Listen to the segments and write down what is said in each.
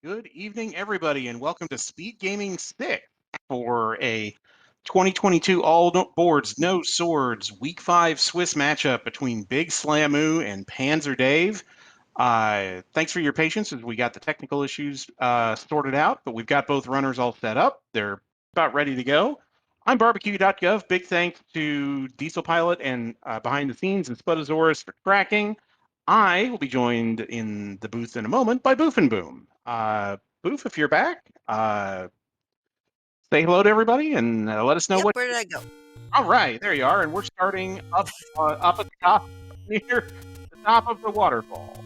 Good evening, everybody, and welcome to Speed Gaming 6 for a 2022 All Boards, No Swords Week 5 Swiss matchup between Big Slamu and PanzerDave. Thanks for your patience as we got the technical issues sorted out, but we've got both runners all set up. They're about ready to go. I'm barbecue.gov. Big thanks to Diesel Pilot and behind the scenes and Spudosaurus for tracking. I will be joined in the booth in a moment by Boof and Boom. Boof, if you're back, say hello to everybody and let us know Yep, what. where did I go? All right, there you are, and we're starting up at the top near the top of the waterfall.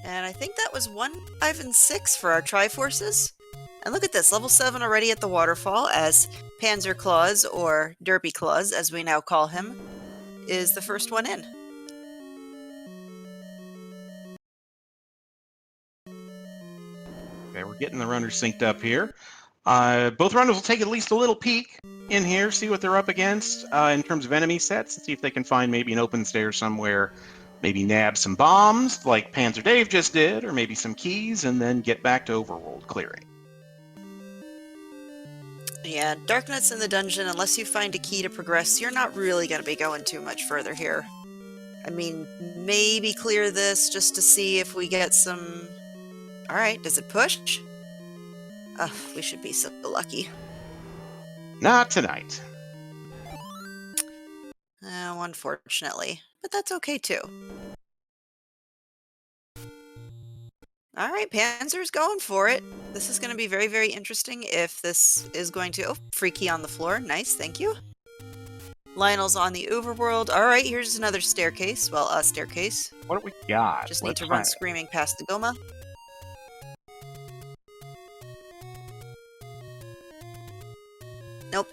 And I think that was 1, 5, and 6 for our Triforces. And look at this, level 7 already at the waterfall as Panzer Claus, or Derpy Claus as we now call him, is the first one in. Okay, we're getting the runners synced up here. Both runners will take at least a little peek in here, see what they're up against in terms of enemy sets, and see if they can find maybe an open stair somewhere, maybe nab some bombs like PanzerDave just did, or maybe some keys, and then get back to overworld clearing. Yeah, Darknut's in the dungeon. Unless you find a key to progress, you're not really going to be going too much further here. I mean, maybe clear this just to see if we get some... Alright, does it push? We should be so lucky. Not tonight. Unfortunately. But that's okay too. Alright, Panzer's going for it. This is going to be very, very interesting if this is going to... Oh, free key on the floor. Nice, thank you. Lionel's on the overworld. Alright, here's another staircase. Well, a staircase. What do we got? Just need to run screaming past the Goma. Nope.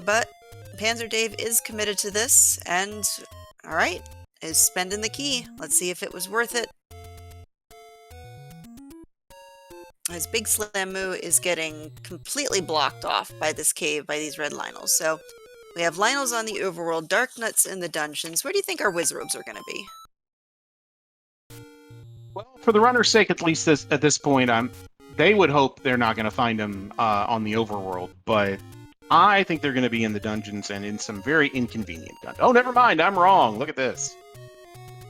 But PanzerDave is committed to this, and alright, is spending the key. Let's see if it was worth it. As Big Slamu is getting completely blocked off by this cave, by these red Lionels. So we have Lionels on the overworld, Darknuts in the dungeons. Where do you think our Wizrobes are going to be? Well, for the runner's sake, at least at this point, they would hope they're not going to find them on the overworld, but I think they're going to be in the dungeons and in some very inconvenient dungeons. Oh, never mind, I'm wrong. Look at this.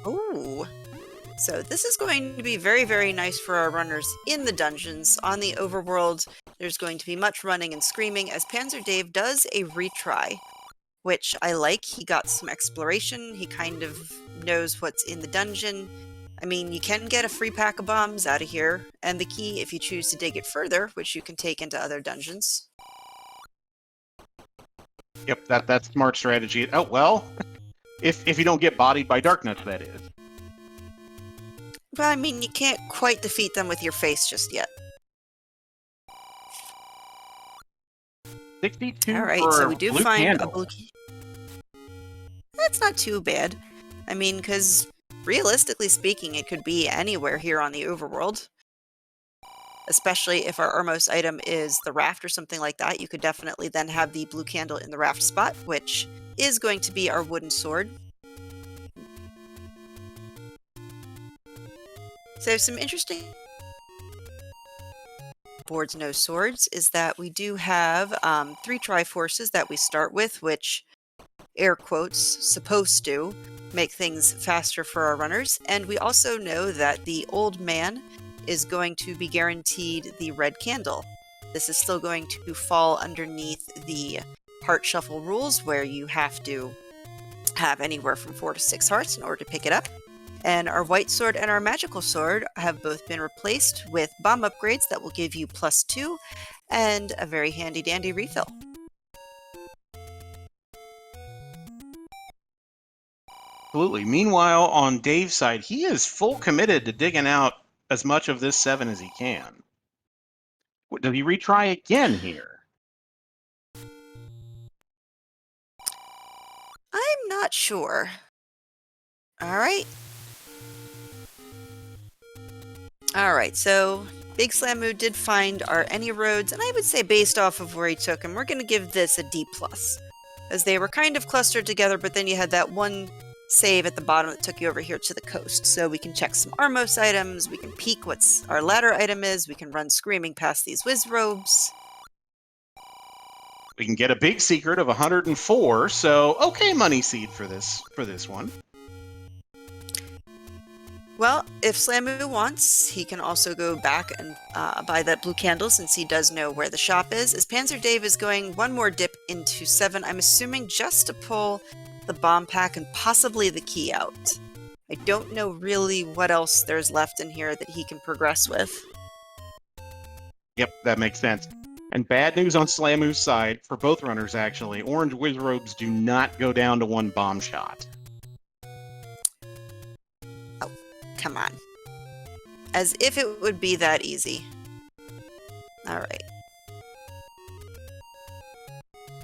Ooh. So this is going to be very, very nice for our runners in the dungeons. On the overworld, there's going to be much running and screaming as PanzerDave does a retry, which I like. He got some exploration. He kind of knows what's in the dungeon. I mean, you can get a free pack of bombs out of here, and the key if you choose to dig it further, which you can take into other dungeons. Yep, that's smart strategy. Oh, well, if you don't get bodied by Darknuts, that is. But I mean, you can't quite defeat them with your face just yet. 62 Alright, for so we do blue find candle. a blue key. That's not too bad. I mean, because realistically speaking, it could be anywhere here on the overworld. Especially if our Urmos item is the raft or something like that, you could definitely then have the blue candle in the raft spot, which is going to be our wooden sword. So some interesting boards, no swords, is that we do have 3 Triforces that we start with, which, air quotes, supposed to make things faster for our runners. And we also know that the old man is going to be guaranteed the red candle. This is still going to fall underneath the heart shuffle rules, where you have to have anywhere from 4 to 6 hearts in order to pick it up. And our white sword and our magical sword have both been replaced with bomb upgrades that will give you +2 and a very handy dandy refill. Absolutely. Meanwhile, on Dave's side, he is full committed to digging out as much of this 7 as he can. Does he retry again here? I'm not sure. Alright. Alright, so Big Slamu did find our any roads, and I would say based off of where he took them, we're going to give this a D+. As they were kind of clustered together, but then you had that one save at the bottom that took you over here to the coast. So we can check some Armos items, we can peek what our ladder item is, we can run screaming past these whiz robes. We can get a big secret of 104, so okay money seed for this one. Well, if Slamu wants, he can also go back and buy that blue candle since he does know where the shop is. As PanzerDave is going one more dip into 7, I'm assuming just to pull the bomb pack and possibly the key out. I don't know really what else there's left in here that he can progress with. Yep, that makes sense. And bad news on Slamu's side, for both runners actually, orange wizrobes do not go down to 1 bomb shot. Oh, come on. As if it would be that easy. Alright.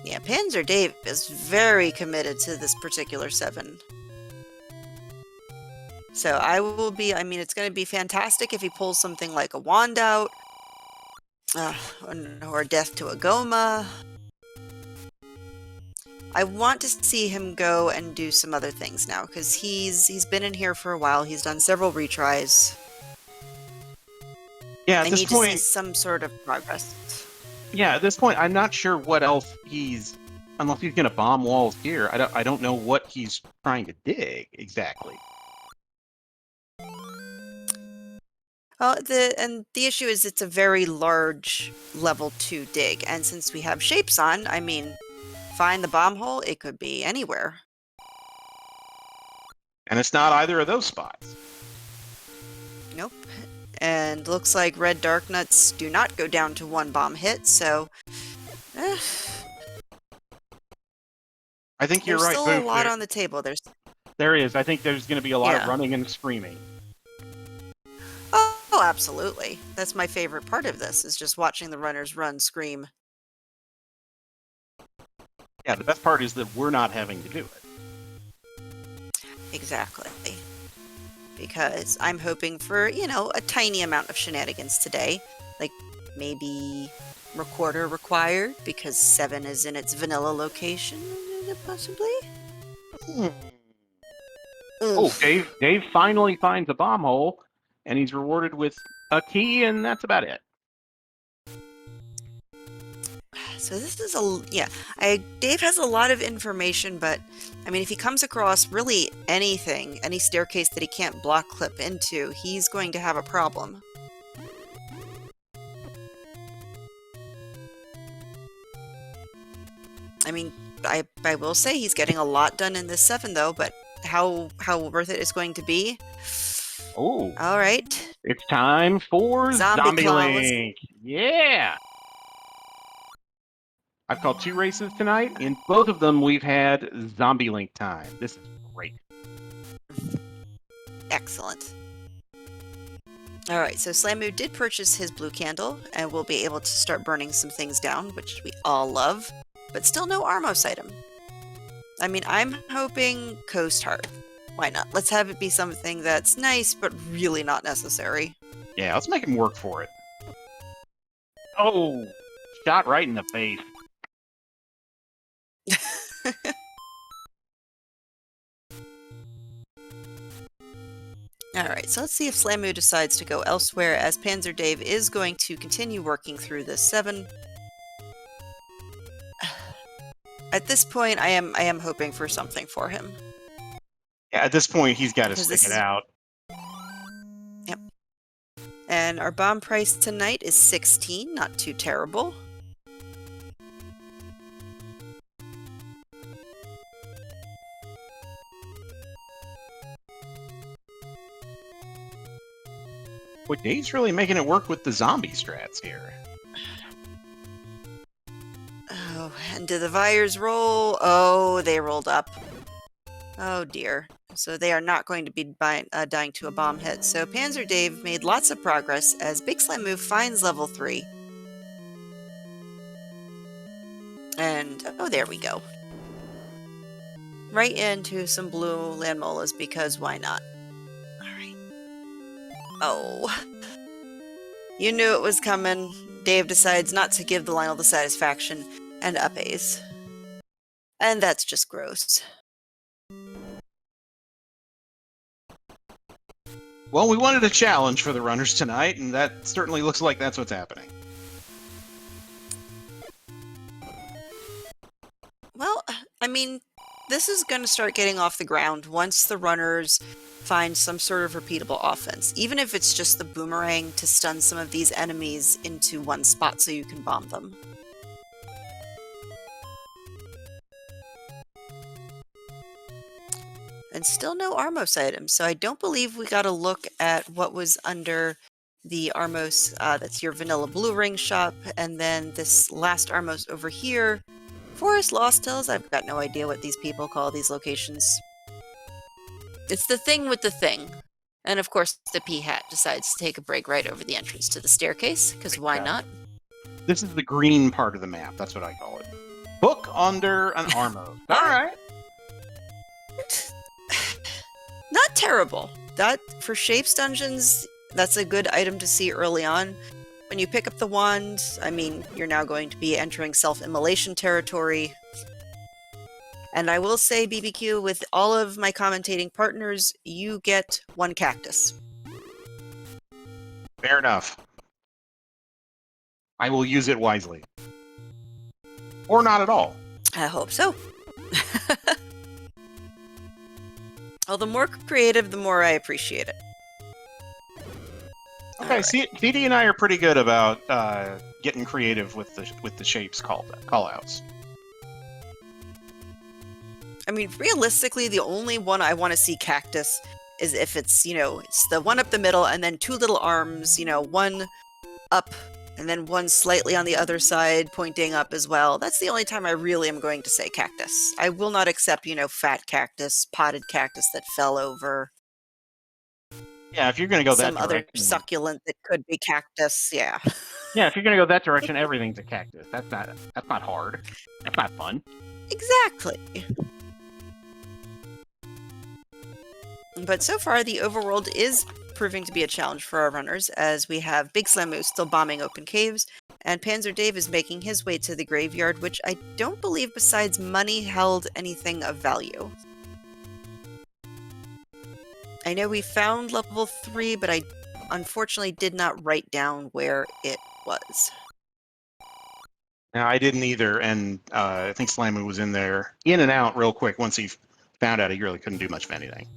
Yeah, PanzerDave is very committed to this particular 7. So I will be, I mean, it's going to be fantastic if he pulls something like a wand out, or death to a Goma. I want to see him go and do some other things now, because he's been in here for a while. He's done several retries. Yeah, I need to see some sort of progress. Yeah, at this point, I'm not sure what else unless he's going to bomb walls here. I don't know what he's trying to dig exactly. Well, the issue is it's a very large level 2 dig, and since we have shapes on, I mean, find the bomb hole, it could be anywhere. And it's not either of those spots. Nope. And looks like red dark nuts do not go down to 1 bomb hit, so I think you're right. There's still a lot on the table. There is. I think there's going to be a lot of running and screaming. Oh, absolutely. That's my favorite part of this, is just watching the runners run, scream. Yeah, the best part is that we're not having to do it. Exactly. Because I'm hoping for, a tiny amount of shenanigans today. Like, maybe recorder required, because 7 is in its vanilla location, possibly? Oh, Dave finally finds a bomb hole, and he's rewarded with a key, and that's about it. So this is Dave has a lot of information, but I mean, if he comes across really anything, any staircase that he can't block clip into, he's going to have a problem. I mean, I will say he's getting a lot done in this 7 though, but how worth it is going to be? Oh. All right. It's time for Zombie Link. Yeah. I've called 2 races tonight. In both of them, we've had Zombie Link time. This is great. Excellent. All right, so Slamu did purchase his blue candle, and we'll be able to start burning some things down, which we all love, but still no Armos item. I mean, I'm hoping Coast Heart. Why not? Let's have it be something that's nice, but really not necessary. Yeah, let's make him work for it. Oh, shot right in the face. Alright, so let's see if Slamu decides to go elsewhere, as PanzerDave is going to continue working through this 7. At this point, I am hoping for something for him. Yeah, at this point, he's got to stick it out. Yep. And our bomb price tonight is 16, not too terrible. Boy, Dave's really making it work with the zombie strats here. Oh, and do the Vires roll? Oh, they rolled up. Oh dear. So they are not going to be dying to a bomb hit. So PanzerDave made lots of progress as Big Slamu finds level 3. And, oh, there we go. Right into some blue landmolas, because why not? Alright. Oh. You knew it was coming. Dave decides not to give the Lionel the satisfaction and up A's. And that's just gross. Well, we wanted a challenge for the runners tonight, and that certainly looks like that's what's happening. Well, I mean, this is going to start getting off the ground once the runners find some sort of repeatable offense, even if it's just the boomerang to stun some of these enemies into one spot so you can bomb them. And still no Armos items, so I don't believe we got a look at what was under the Armos, that's your vanilla blue ring shop, and then this last Armos over here, Forest Lost Hills. I've got no idea what these people call these locations. It's the thing with the thing. And of course, the P-Hat decides to take a break right over the entrance to the staircase, because why not? This is the green part of the map. That's what I call it. Book under an Armos. All right. Not terrible. That, for Shapes Dungeons, that's a good item to see early on. When you pick up the wand, I mean, you're now going to be entering self-immolation territory. And I will say, BBQ, with all of my commentating partners, you get one cactus. Fair enough. I will use it wisely. Or not at all. I hope so. Well, the more creative, the more I appreciate it. Okay, right. CD and I are pretty good about getting creative with the shapes call-outs. I mean, realistically, the only one I want to see cactus is if it's, you know, it's the one up the middle and then two little arms, you know, one up and then one slightly on the other side pointing up as well. That's the only time I really am going to say cactus. I will not accept, you know, fat cactus, potted cactus that fell over. Yeah, if you're going to go that some other direction, succulent that could be cactus, yeah. Yeah, if you're going to go that direction, everything's a cactus. That's not hard. That's not fun. Exactly. But so far, the overworld is proving to be a challenge for our runners, as we have Big Slamu still bombing open caves, and PanzerDave is making his way to the graveyard, which I don't believe besides money held anything of value. I know we found level 3, but I unfortunately did not write down where it was. No, I didn't either, and I think Slamu was in there, in and out real quick once he found out he really couldn't do much of anything.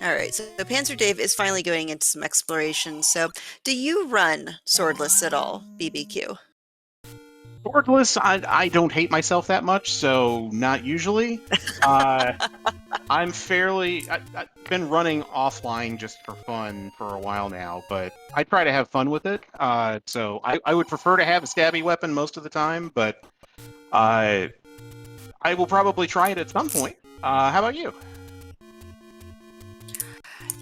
Alright, so PanzerDave is finally going into some exploration, so do you run swordless at all, BBQ? Swordless, I don't hate myself that much, so not usually. I'm fairly... I've been running offline just for fun for a while now, but I try to have fun with it. So I would prefer to have a stabby weapon most of the time, but I will probably try it at some point. How about you?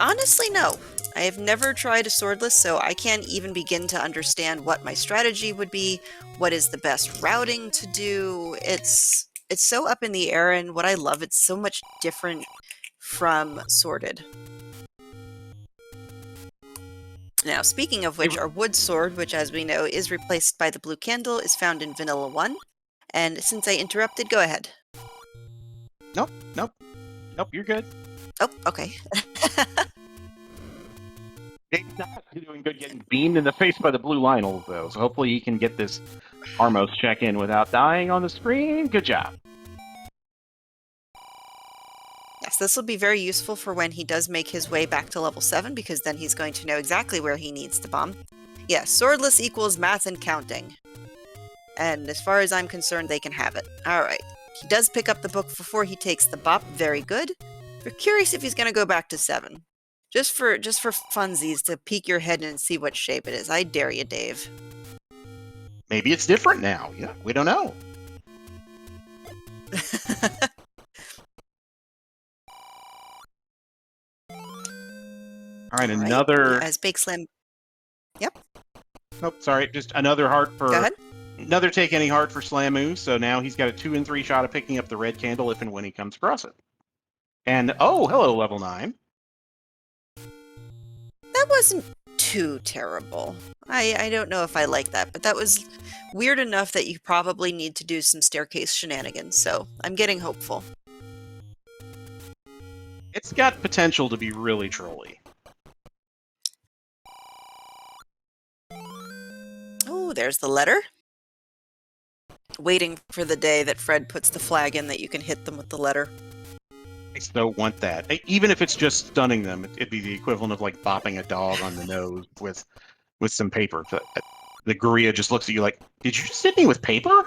Honestly, no. I have never tried a swordless, so I can't even begin to understand what my strategy would be, what is the best routing to do. It's so up in the air, and what I love, it's so much different from sworded. Now, speaking of which, our wood sword, which as we know is replaced by the blue candle, is found in Vanilla 1. And since I interrupted, go ahead. Nope, you're good. Oh, okay. Dave's not doing good getting beamed in the face by the blue Lionels, though, so hopefully he can get this Armos check-in without dying on the screen. Good job. Yes, this will be very useful for when he does make his way back to level 7, because then he's going to know exactly where he needs to bomb. Yes, swordless equals math and counting. And as far as I'm concerned, they can have it. Alright. He does pick up the book before he takes the bop. Very good. We're curious if he's going to go back to 7. Just for funsies, to peek your head in and see what shape it is. I dare you, Dave. Maybe it's different now. Yeah, we don't know. All right, another... As Big Slim... Yep. Nope, sorry, just another heart for... Go ahead. Another take any heart for Slamu, so now he's got a 2 and 3 shot of picking up the red candle if and when he comes across it. And, oh, hello, level 9. That wasn't too terrible. I don't know if I like that, but that was weird enough that you probably need to do some staircase shenanigans, so I'm getting hopeful. It's got potential to be really trolly. Oh, there's the letter. Waiting for the day that Fred puts the flag in that you can hit them with the letter. I still want that. Even if it's just stunning them, it'd be the equivalent of like bopping a dog on the nose with some paper. The gorilla just looks at you like, "Did you just hit me with paper?"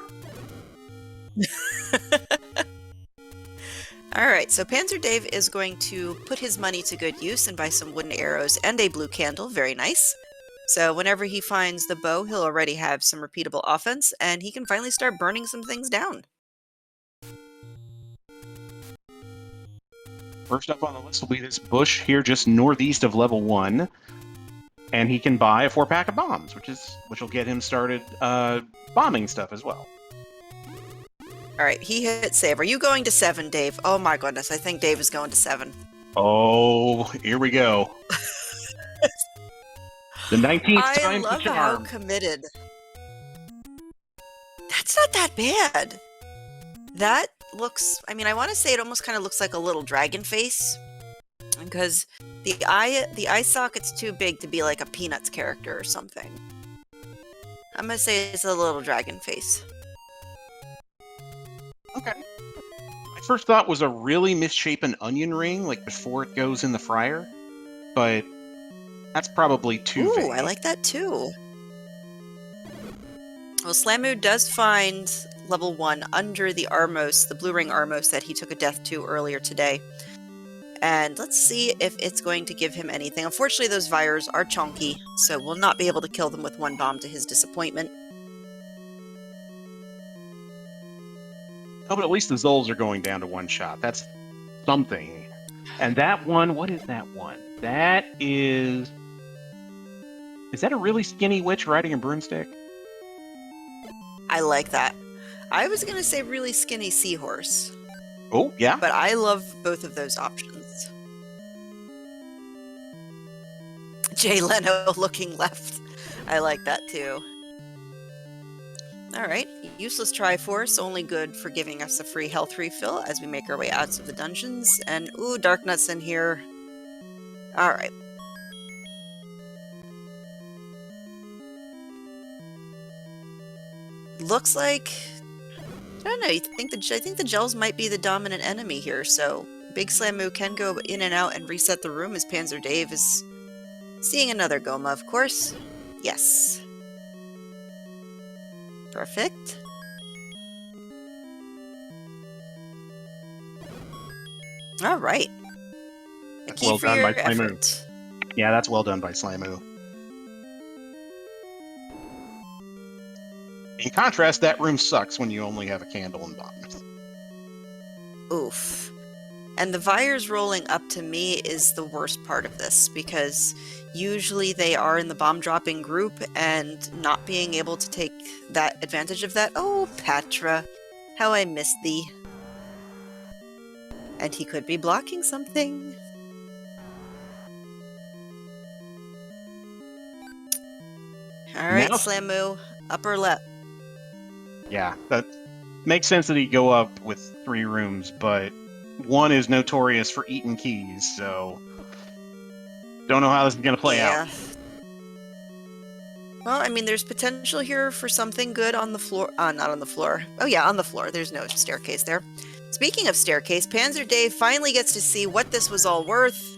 Alright, so PanzerDave is going to put his money to good use and buy some wooden arrows and a blue candle. Very nice. So whenever he finds the bow, he'll already have some repeatable offense, and he can finally start burning some things down. First up on the list will be this bush here just northeast of level 1. And he can buy a 4-pack of bombs, which will get him started bombing stuff as well. Alright, he hit save. Are you going to 7, Dave? Oh my goodness, I think Dave is going to 7. Oh, here we go. The 19th time I love how committed. That's not that bad. That looks, I mean, I want to say it almost kind of looks like a little dragon face. Because the eye socket's too big to be like a Peanuts character or something. I'm gonna say it's a little dragon face. Okay. My first thought was a really misshapen onion ring, like before it goes in the fryer. But that's probably too vague. Ooh, I like that too. Well, Slamu does find level 1 under the Armos, the blue ring Armos that he took a death to earlier today. And let's see if it's going to give him anything. Unfortunately, those Vires are chunky, so we'll not be able to kill them with one bomb to his disappointment. Oh, but at least the Zols are going down to one shot. That's something. And that one, what is that one? That is... Is that a really skinny witch riding a broomstick? I like that. I was going to say really skinny seahorse. Oh, yeah? But I love both of those options. Jay Leno looking left. I like that too. Alright, useless Triforce, only good for giving us a free health refill as we make our way out of the dungeons. And ooh, Dark Nuts in here. Alright. Looks like... I don't know, I think the gels might be the dominant enemy here, so Big Slamu can go in and out and reset the room as PanzerDave is seeing another Goma, of course. Yes. Perfect. Alright. A key Well for done your by Slamu. effort. Yeah, that's well done by Slamu. In contrast, that room sucks when you only have a candle and bombs. Oof. And the Vires rolling up to me is the worst part of this, because usually they are in the bomb dropping group, and not being able to take that advantage of that. Oh, Patra, how I miss thee. And he could be blocking something. Alright, Now- Slamu, upper left. Yeah, that makes sense that he'd go up with 3 rooms, but one is notorious for eating keys, so don't know how this is going to play out. Well, I mean, there's potential here for something good on the floor. Not on the floor. Oh yeah, on the floor. There's no staircase there. Speaking of staircase, PanzerDave finally gets to see what this was all worth.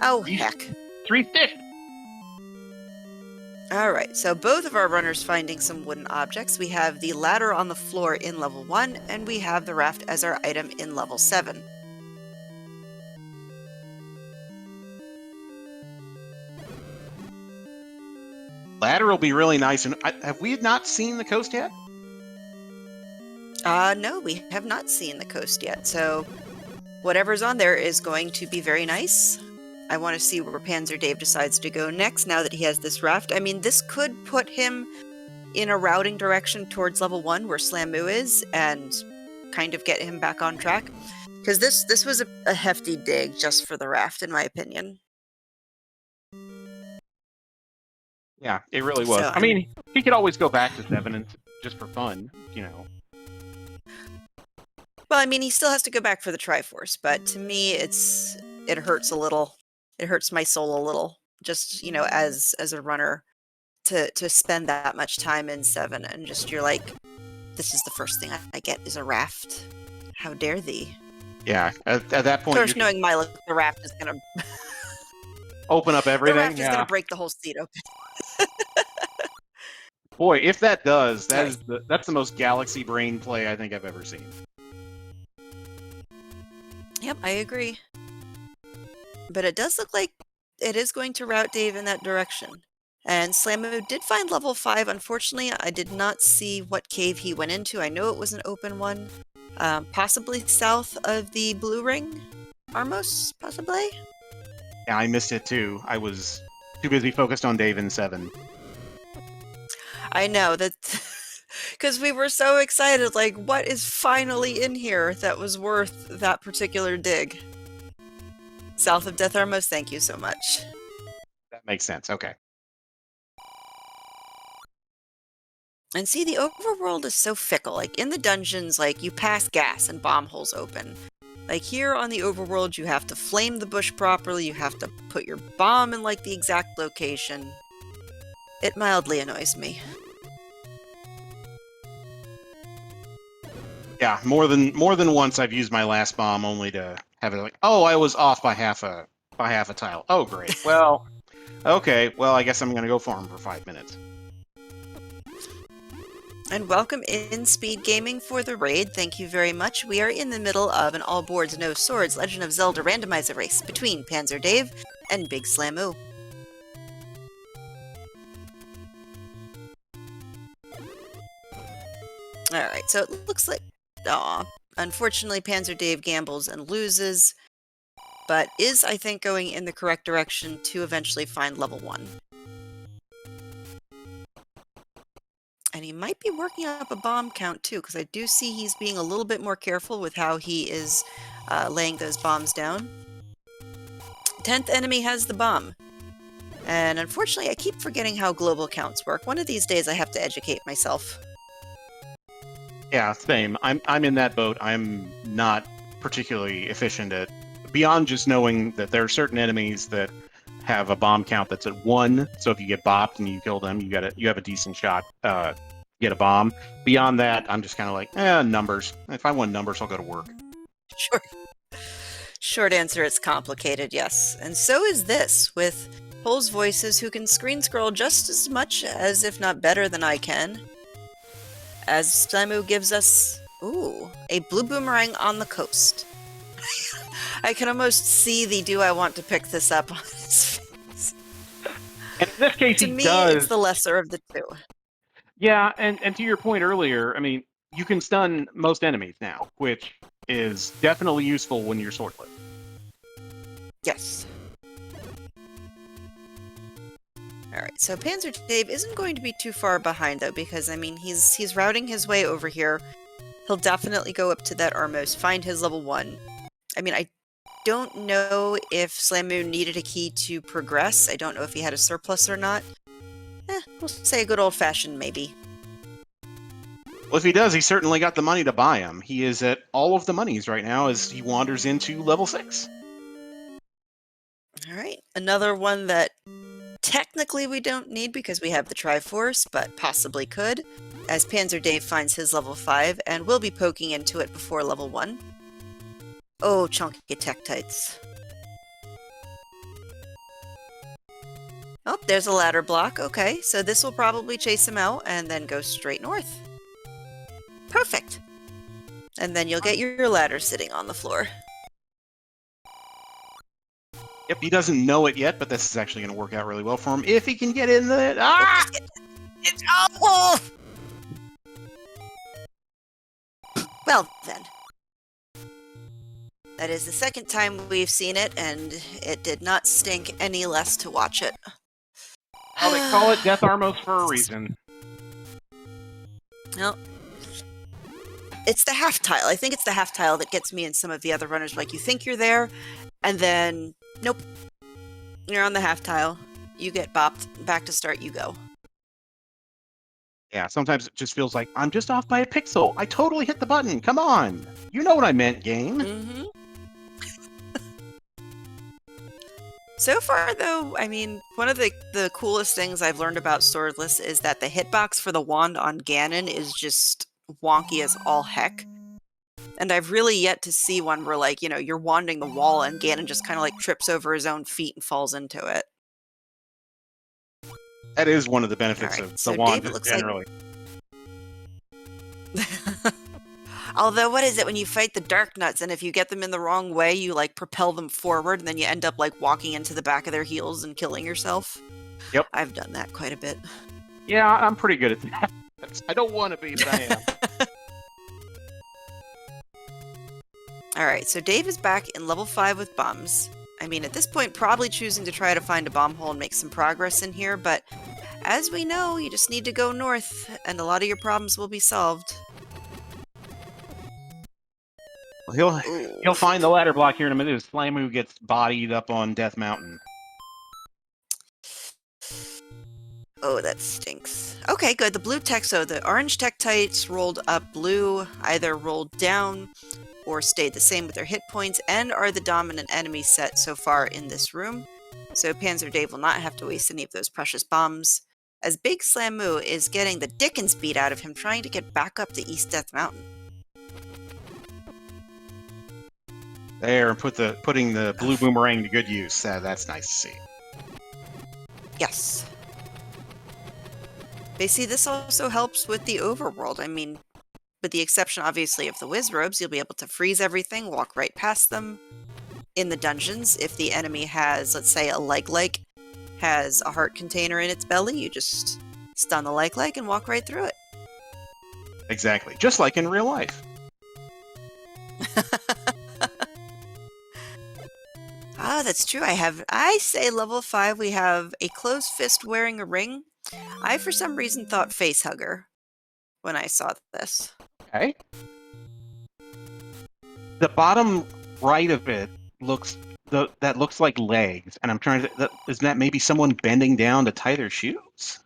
Oh, heck. 3 sticks! Alright, so both of our runners finding some wooden objects. We have the ladder on the floor in level 1, and we have the raft as our item in level 7. Ladder will be really nice. And have we not seen the coast yet? No, we have not seen the coast yet, so whatever's on there is going to be very nice. I want to see where PanzerDave decides to go next now that he has this raft. I mean, this could put him in a routing direction towards level 1 where Slamu is and kind of get him back on track. Because this was a hefty dig just for the raft, in my opinion. Yeah, it really was. So, I mean, he could always go back to 7 and just for fun, you know. well, I mean, he still has to go back for the Triforce, but to me, it hurts a little. It hurts my soul a little, just as a runner, to spend that much time in 7 and just you're like, this is the first thing I get is a raft. How dare thee? Yeah, at that Of point, course, you knowing my luck, the raft is gonna open up the everything. raft is Yeah, gonna break the whole seat open. boy, if that does, All right. that's the most galaxy brain play I think I've ever seen. Yep, I agree. But it does look like it is going to route Dave in that direction. And Slamu did find level 5. Unfortunately, I did not see what cave he went into. I know it was an open one. Possibly south of the Blue Ring. Armos, possibly? Yeah, I missed it too. I was too busy focused on Dave in 7. I know, that because we were so excited, like, what is finally in here that was worth that particular dig? South of Death Armos, thank you so much. That makes sense. Okay. And see, the overworld is so fickle. Like, in the dungeons, like, you pass gas and bomb holes open. Like, here on the overworld, you have to flame the bush properly, you have to put your bomb in, like, the exact location. It mildly annoys me. Yeah, more than once I've used my last bomb only to have it like, oh, I was off by half a tile. Oh, great. Well, okay. Well, I guess I'm gonna go farm for 5 minutes. And welcome in SpeedGaming for the raid. Thank you very much. We are in the middle of an all boards, no swords Legend of Zelda randomizer race between PanzerDave and Big Slamu. Alright, so it looks like... Aw, unfortunately PanzerDave gambles and loses, but is, I think, going in the correct direction to eventually find level 1. And he might be working up a bomb count too, because I do see he's being a little bit more careful with how he is laying those bombs down. 10th enemy has the bomb. And unfortunately, I keep forgetting how global counts work. One of these days I have to educate myself. Yeah, same. I'm in that boat. I'm not particularly efficient at beyond just knowing that there are certain enemies that have a bomb count that's at 1. So if you get bopped and you kill them, you have a decent shot. Get a bomb. Beyond that, I'm just kind of like, numbers. If I want numbers, I'll go to work. Sure. Short answer, it's complicated, yes. And so is this, with Pole's Voices, who can screen scroll just as much as, if not better than I can. As Slamu gives us, ooh, a blue boomerang on the coast. I can almost see the do I want to pick this up on his face. And in this case, To he me, does. it's the lesser of the two. Yeah, and to your point earlier, I mean, you can stun most enemies now, which is definitely useful when you're swordless. Yes. Alright, so PanzerDave isn't going to be too far behind, though, because, I mean, he's routing his way over here. He'll definitely go up to that Armos, find his level 1. I mean, I don't know if Slamu needed a key to progress. I don't know if he had a surplus or not. We'll say a good old-fashioned maybe. Well, if he does, he certainly got the money to buy him. He is at all of the monies right now as he wanders into level 6. Alright, another one that technically we don't need because we have the Triforce, but possibly could, as PanzerDave finds his level 5, and will be poking into it before level 1. Oh, chunky Tektites. Oh, there's a ladder block. Okay, so this will probably chase him out and then go straight north. Perfect! And then you'll get your ladder sitting on the floor. Yep, he doesn't know it yet, but this is actually going to work out really well for him if he can get in the... Ah! It's awful! Well, then. That is the second time we've seen it, and it did not stink any less to watch it. Well, they call it Death Armos for a reason. Well, it's the half tile. I think it's the half tile that gets me and some of the other runners. Like, you think you're there, and then, nope. You're on the half tile. You get bopped. Back to start you go. Yeah, sometimes it just feels like I'm just off by a pixel. I totally hit the button. Come on. You know what I meant, game. Mm-hmm. So far, though, I mean, one of the coolest things I've learned about Swordless is that the hitbox for the wand on Ganon is just wonky as all heck. And I've really yet to see one where, like, you know, you're wanding the wall and Ganon just kind of like trips over his own feet and falls into it. That is one of the benefits of the So wand, Dave, it looks generally. Although, what is it when you fight the Dark Nuts, and if you get them in the wrong way, you, like, propel them forward, and then you end up, like, walking into the back of their heels and killing yourself? Yep. I've done that quite a bit. Yeah, I'm pretty good at that. I don't want to be, but I am. Alright, so Dave is back in level 5 with bombs. I mean, at this point, probably choosing to try to find a bomb hole and make some progress in here, but as we know, you just need to go north, and a lot of your problems will be solved. Well, he'll find the ladder block here in a minute as Slamu gets bodied up on Death Mountain. Oh, that stinks. Okay, good. The blue text, so the orange Tektites rolled up, blue either rolled down or stayed the same with their hit points, and are the dominant enemy set so far in this room. So PanzerDave will not have to waste any of those precious bombs, as Big Slamu is getting the dickens beat out of him trying to get back up to East Death Mountain. There, and putting the blue boomerang to good use. That's nice to see. Yes. They see this also helps with the overworld. I mean, with the exception, obviously, of the Wizrobes, you'll be able to freeze everything, walk right past them. In the dungeons, if the enemy has, let's say, a like has a heart container in its belly, you just stun the like and walk right through it. Exactly. Just like in real life. Ah, that's true. I say level 5, we have a closed fist wearing a ring. I, for some reason, thought facehugger when I saw this. Okay. The bottom right of it looks like legs, and I'm trying to. Isn't that maybe someone bending down to tie their shoes?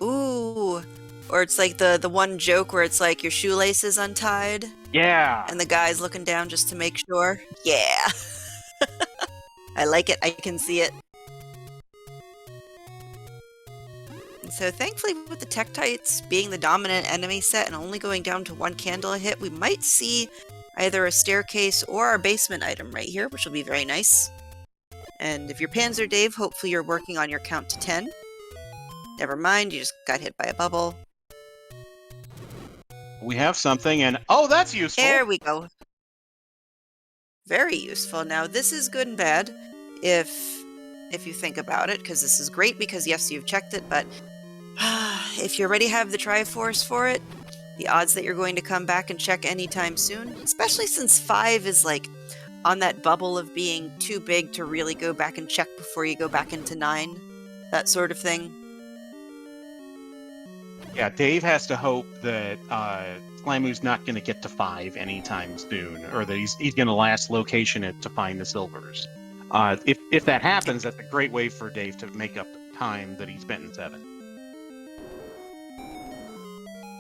Ooh, or it's like the one joke where it's like your shoelace is untied. Yeah. And the guy's looking down just to make sure. Yeah. I like it. I can see it. And so thankfully, with the Tektites being the dominant enemy set and only going down to one candle a hit, we might see either a staircase or our basement item right here, which will be very nice. And if you're PanzerDave, hopefully you're working on your count to 10. Never mind, you just got hit by a bubble. We have something, and oh, that's useful. There we go. Very useful. Now, this is good and bad if you think about it, because this is great because, yes, you've checked it, but if you already have the Triforce for it, the odds that you're going to come back and check anytime soon, especially since 5 is, like, on that bubble of being too big to really go back and check before you go back into 9, that sort of thing. Yeah, Dave has to hope that Slamu's not going to get to 5 anytime soon, or that he's going to last location it to find the silvers. If that happens, that's a great way for Dave to make up the time that he spent in 7.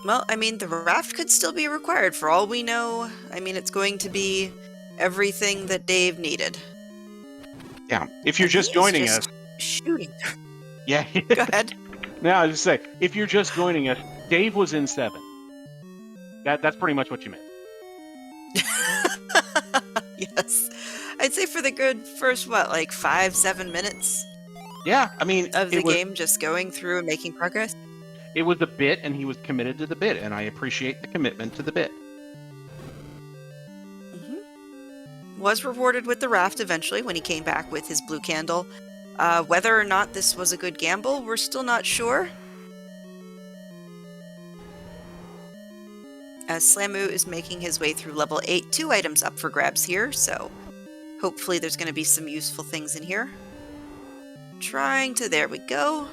Well, I mean, the raft could still be required for all we know. I mean, it's going to be everything that Dave needed. Yeah, if you're just joining us... Shooting. Yeah. Go ahead. No, I was just saying, if you're just joining us, Dave was in 7. That's pretty much what you meant. Yes. I'd say for the good first, 5-7 minutes? Yeah, I mean... Of the game, just going through and making progress? It was a bit, and he was committed to the bit, and I appreciate the commitment to the bit. Mm-hmm. Was rewarded with the raft eventually when he came back with his blue candle. Whether or not this was a good gamble, we're still not sure. As Slamu is making his way through level 8, 2 items up for grabs here, so hopefully there's going to be some useful things in here. There we go.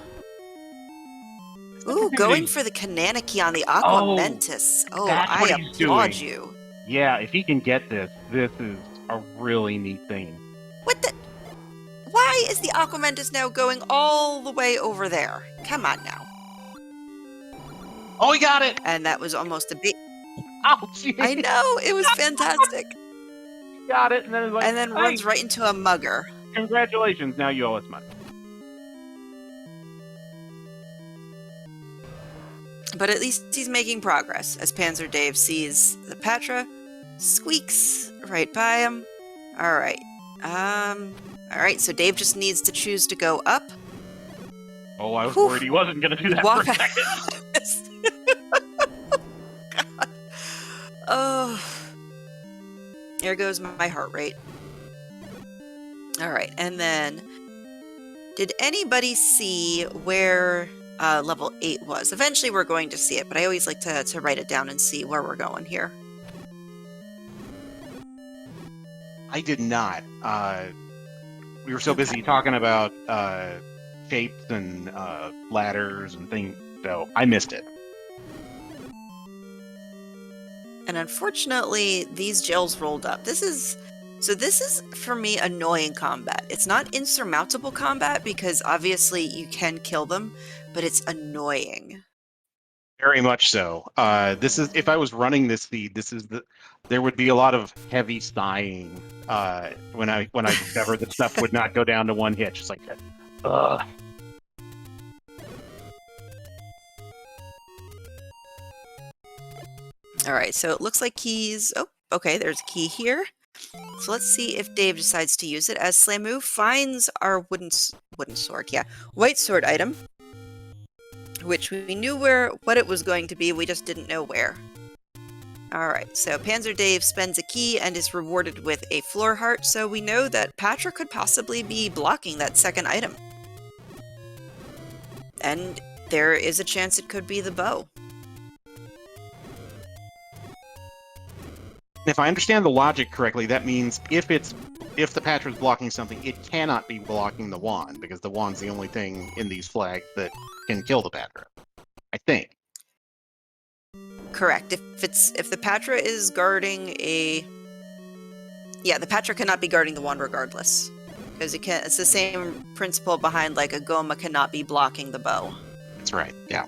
Ooh, going for the Kananaki on the Aqua Mentis. Oh, I applaud you. Yeah, if he can get this, this is a really neat thing. What the? Why is the Aquamentus now going all the way over there? Come on now. Oh, we got it! And that was almost a big... Oh, jeez. I know, it was fantastic. Got it, and then it's like, And then runs right into a mugger. Congratulations, now you owe us money. But at least he's making progress, as PanzerDave sees the Patra, squeaks right by him. Alright. Alright, so Dave just needs to choose to go up. Oh, I was worried he wasn't going to do that Walk for a second. God. Oh. There goes my heart rate. Alright, and then... Did anybody see where level 8 was? Eventually we're going to see it, but I always like to write it down and see where we're going here. I did not. We were so busy talking about shapes and ladders and things, so I missed it. And unfortunately, these gels rolled up. This is, for me, annoying combat. It's not insurmountable combat, because obviously you can kill them, but it's annoying. Very much so. This is, if I was running this feed, there would be a lot of heavy sighing when I discovered that stuff would not go down to one hit. Just like, ugh. Alright, so it looks like he's... Oh, okay, there's a key here. So let's see if Dave decides to use it, as Slamu finds our wooden sword, yeah, white sword item, which we knew what it was going to be, we just didn't know where. Alright, so PanzerDave spends a key and is rewarded with a floor heart, so we know that Patra could possibly be blocking that second item. And there is a chance it could be the bow. If I understand the logic correctly, that means if the Patra is blocking something, it cannot be blocking the wand, because the wand's the only thing in these flags that can kill the Patra. I think. Correct. If the Patra is guarding a... Yeah, the Patra cannot be guarding the wand regardless. Because it's the same principle behind, like, a Goma cannot be blocking the bow. That's right, yeah.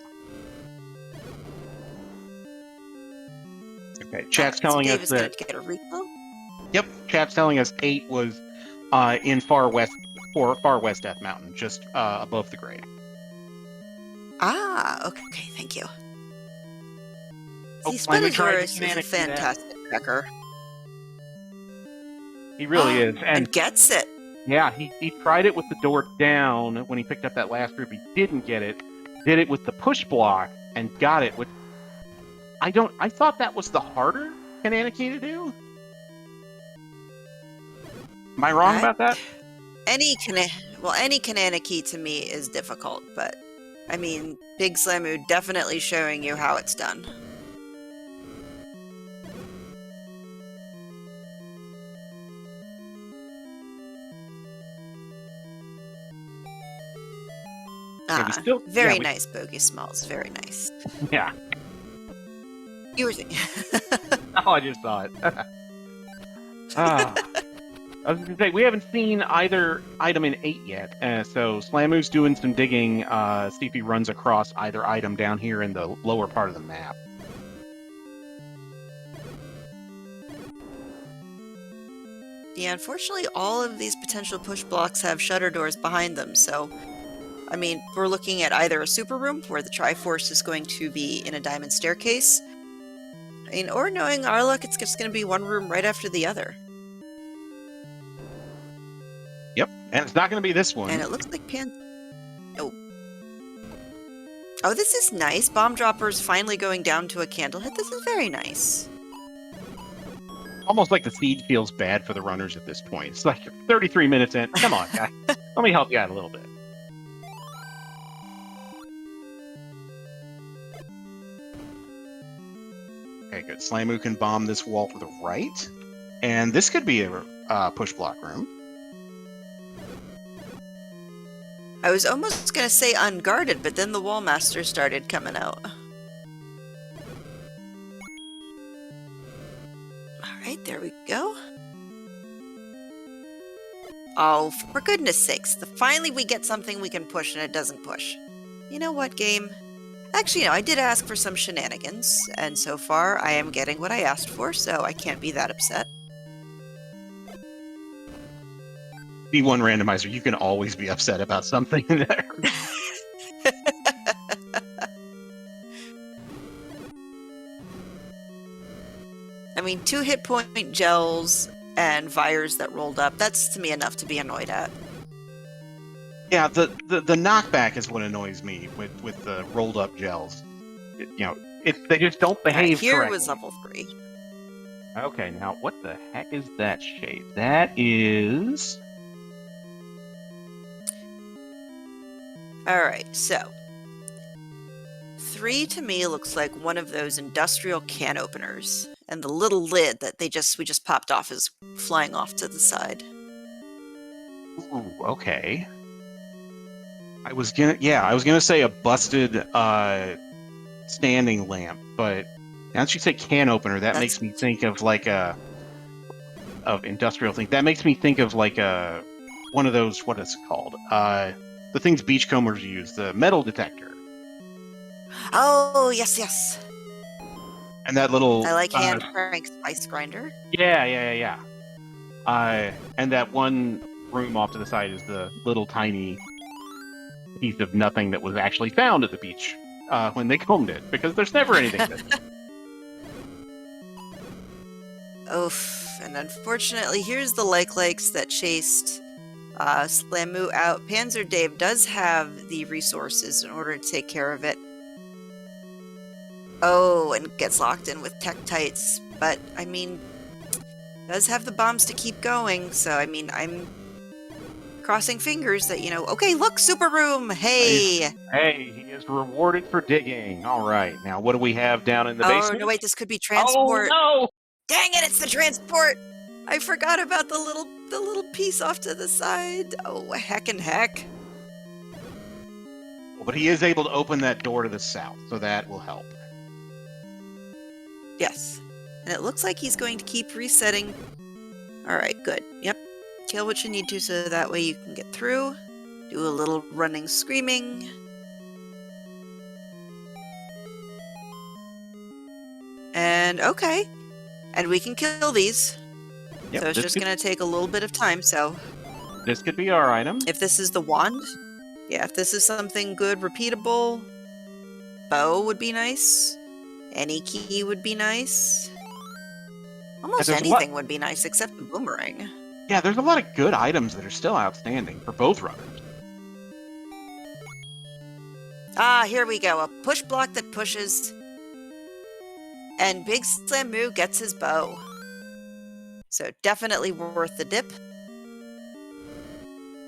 Okay, chat's telling us that... Get a refill? Yep, chat's telling us 8 was in far west Death Mountain, just above the grade. Ah, okay, thank you. Oh, See, SpeedGaming is a fantastic tracker. He really is. And gets it. Yeah, he tried it with the door down when he picked up that last group. He didn't get it. Did it with the push block and got it with... I thought that was the harder Kananaki to do. Am I wrong about that? Any Kananaki to me is difficult, but I mean, Big Slamu definitely showing you how it's done. Very nice bogey smells. Very nice. Yeah. You were saying. Oh, I just saw it. I was going to say, we haven't seen either item in 8 yet, so Slamu's doing some digging, see if he runs across either item down here in the lower part of the map. Yeah, unfortunately, all of these potential push blocks have shutter doors behind them, so... I mean, we're looking at either a super room, where the Triforce is going to be in a diamond staircase, I mean, or knowing our luck, it's just going to be one room right after the other. Yep, and it's not going to be this one. And it looks like Oh. Oh, this is nice. Bomb droppers finally going down to a candle hit. This is very nice. Almost like the seed feels bad for the runners at this point. It's like 33 minutes in. Come on, guy. Let me help you out a little bit. Okay, good. Slamu can bomb this wall to the right. And this could be a push block room. I was almost going to say unguarded, but then the Wallmaster started coming out. Alright, there we go. Oh, for goodness sakes. Finally we get something we can push and it doesn't push. You know what, game? Actually, no, I did ask for some shenanigans, and so far I am getting what I asked for, so I can't be that upset. B1 Randomizer, you can always be upset about something there. I mean, 2 hit point gels and Vires that rolled up, that's to me enough to be annoyed at. Yeah, the knockback is what annoys me with the rolled up gels. They just don't behave here correctly. was level 3. Okay, now what the heck is that shape? That is... Alright, so 3 to me looks like one of those industrial can openers, and the little lid that we just popped off is flying off to the side. Ooh, okay. I was gonna say a busted standing lamp, but now that you say can opener, that makes me think of like of industrial thing. That makes me think of like one of those, what is it called? The things beachcombers use, the metal detector. Oh, yes. And that little... I like hand crank spice grinder. Yeah. And that one room off to the side is the little tiny piece of nothing that was actually found at the beach when they combed it, because there's never anything there. Oof, and unfortunately, here's the likes that chased Slamu out. PanzerDave does have the resources in order to take care of it. Oh, and gets locked in with Tektites, but, I mean, does have the bombs to keep going, so, I mean, I'm crossing fingers that, okay, look, super room, hey! Hey, he is rewarded for digging. All right, now what do we have down in the basement? Oh, no, wait, this could be transport. Oh, no! Dang it, it's the transport! I forgot about the little piece off to the side. Oh, heck. But he is able to open that door to the south, so that will help. Yes. And it looks like he's going to keep resetting. Alright, good. Yep. Kill what you need to so that way you can get through. Do a little running, screaming. And okay. And we can kill these. Yep, so it's just going to take a little bit of time, so... This could be our item. If this is the wand, yeah, if this is something good, repeatable, bow would be nice. Any key would be nice. Almost anything would be nice except the boomerang. Yeah, there's a lot of good items that are still outstanding for both runners. Ah, here we go. A push block that pushes. And Big Slamu gets his bow. So definitely worth the dip.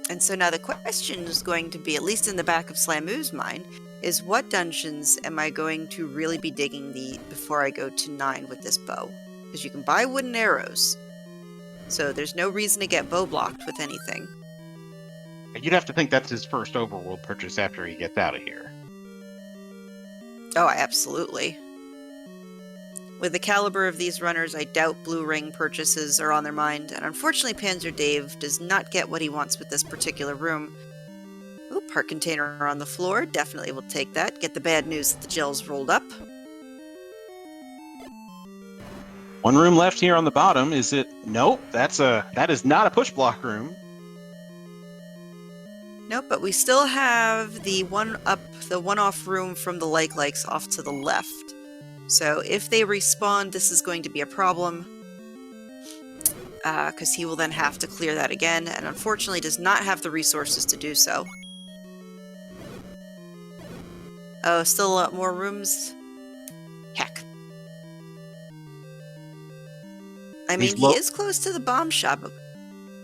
And so now the question is going to be, at least in the back of Slamu's mind, is what dungeons am I going to really be digging before I go to 9 with this bow? Because you can buy wooden arrows. So there's no reason to get bow blocked with anything. You'd have to think that's his first overworld purchase after he gets out of here. Oh, absolutely. With the caliber of these runners, I doubt blue ring purchases are on their mind, and unfortunately PanzerDave does not get what he wants with this particular room. Ooh, part container on the floor, definitely will take that. Get the bad news that the gel's rolled up. One room left here on the bottom. Is it? Nope, that is not a push block room. Nope, but we still have the one-off room from the likes off to the left. So if they respawn, this is going to be a problem. Because he will then have to clear that again, and unfortunately does not have the resources to do so. Oh, still a lot more rooms? Heck. I mean, he is close to the bomb shop.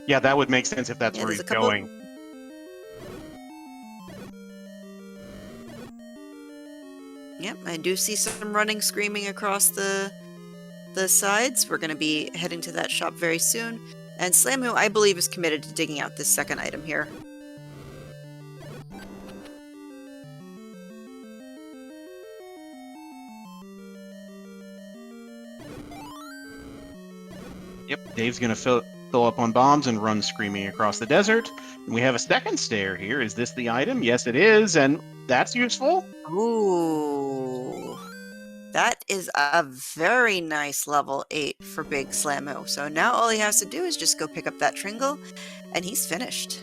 Yeah, that would make sense if that's where he's going. Yep, I do see some running, screaming across the sides. We're going to be heading to that shop very soon. And Slamu, I believe, is committed to digging out this second item here. Yep, Dave's going to fill up on bombs, and run screaming across the desert. And we have a second stair here. Is this the item? Yes, it is, and that's useful. Ooh. That is a very nice level 8 for Big Slammo. So now all he has to do is just go pick up that Tringle, and he's finished.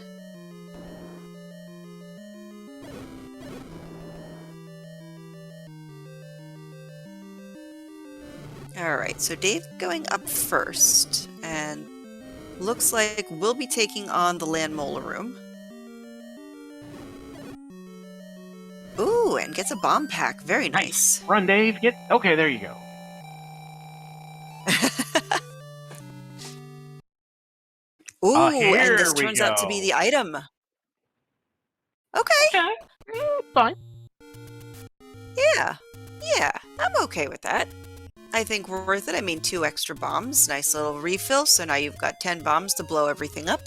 Alright, so Dave going up first, and looks like we'll be taking on the Land Mola Room. Ooh, and gets a bomb pack. Very nice. Run, Dave. Get... Okay, there you go. Ooh, here and this we turns out to be go. the item. Okay. Fine. Yeah, I'm okay with that. I think we're worth it. I mean, 2 extra bombs, nice little refill, so now you've got 10 bombs to blow everything up.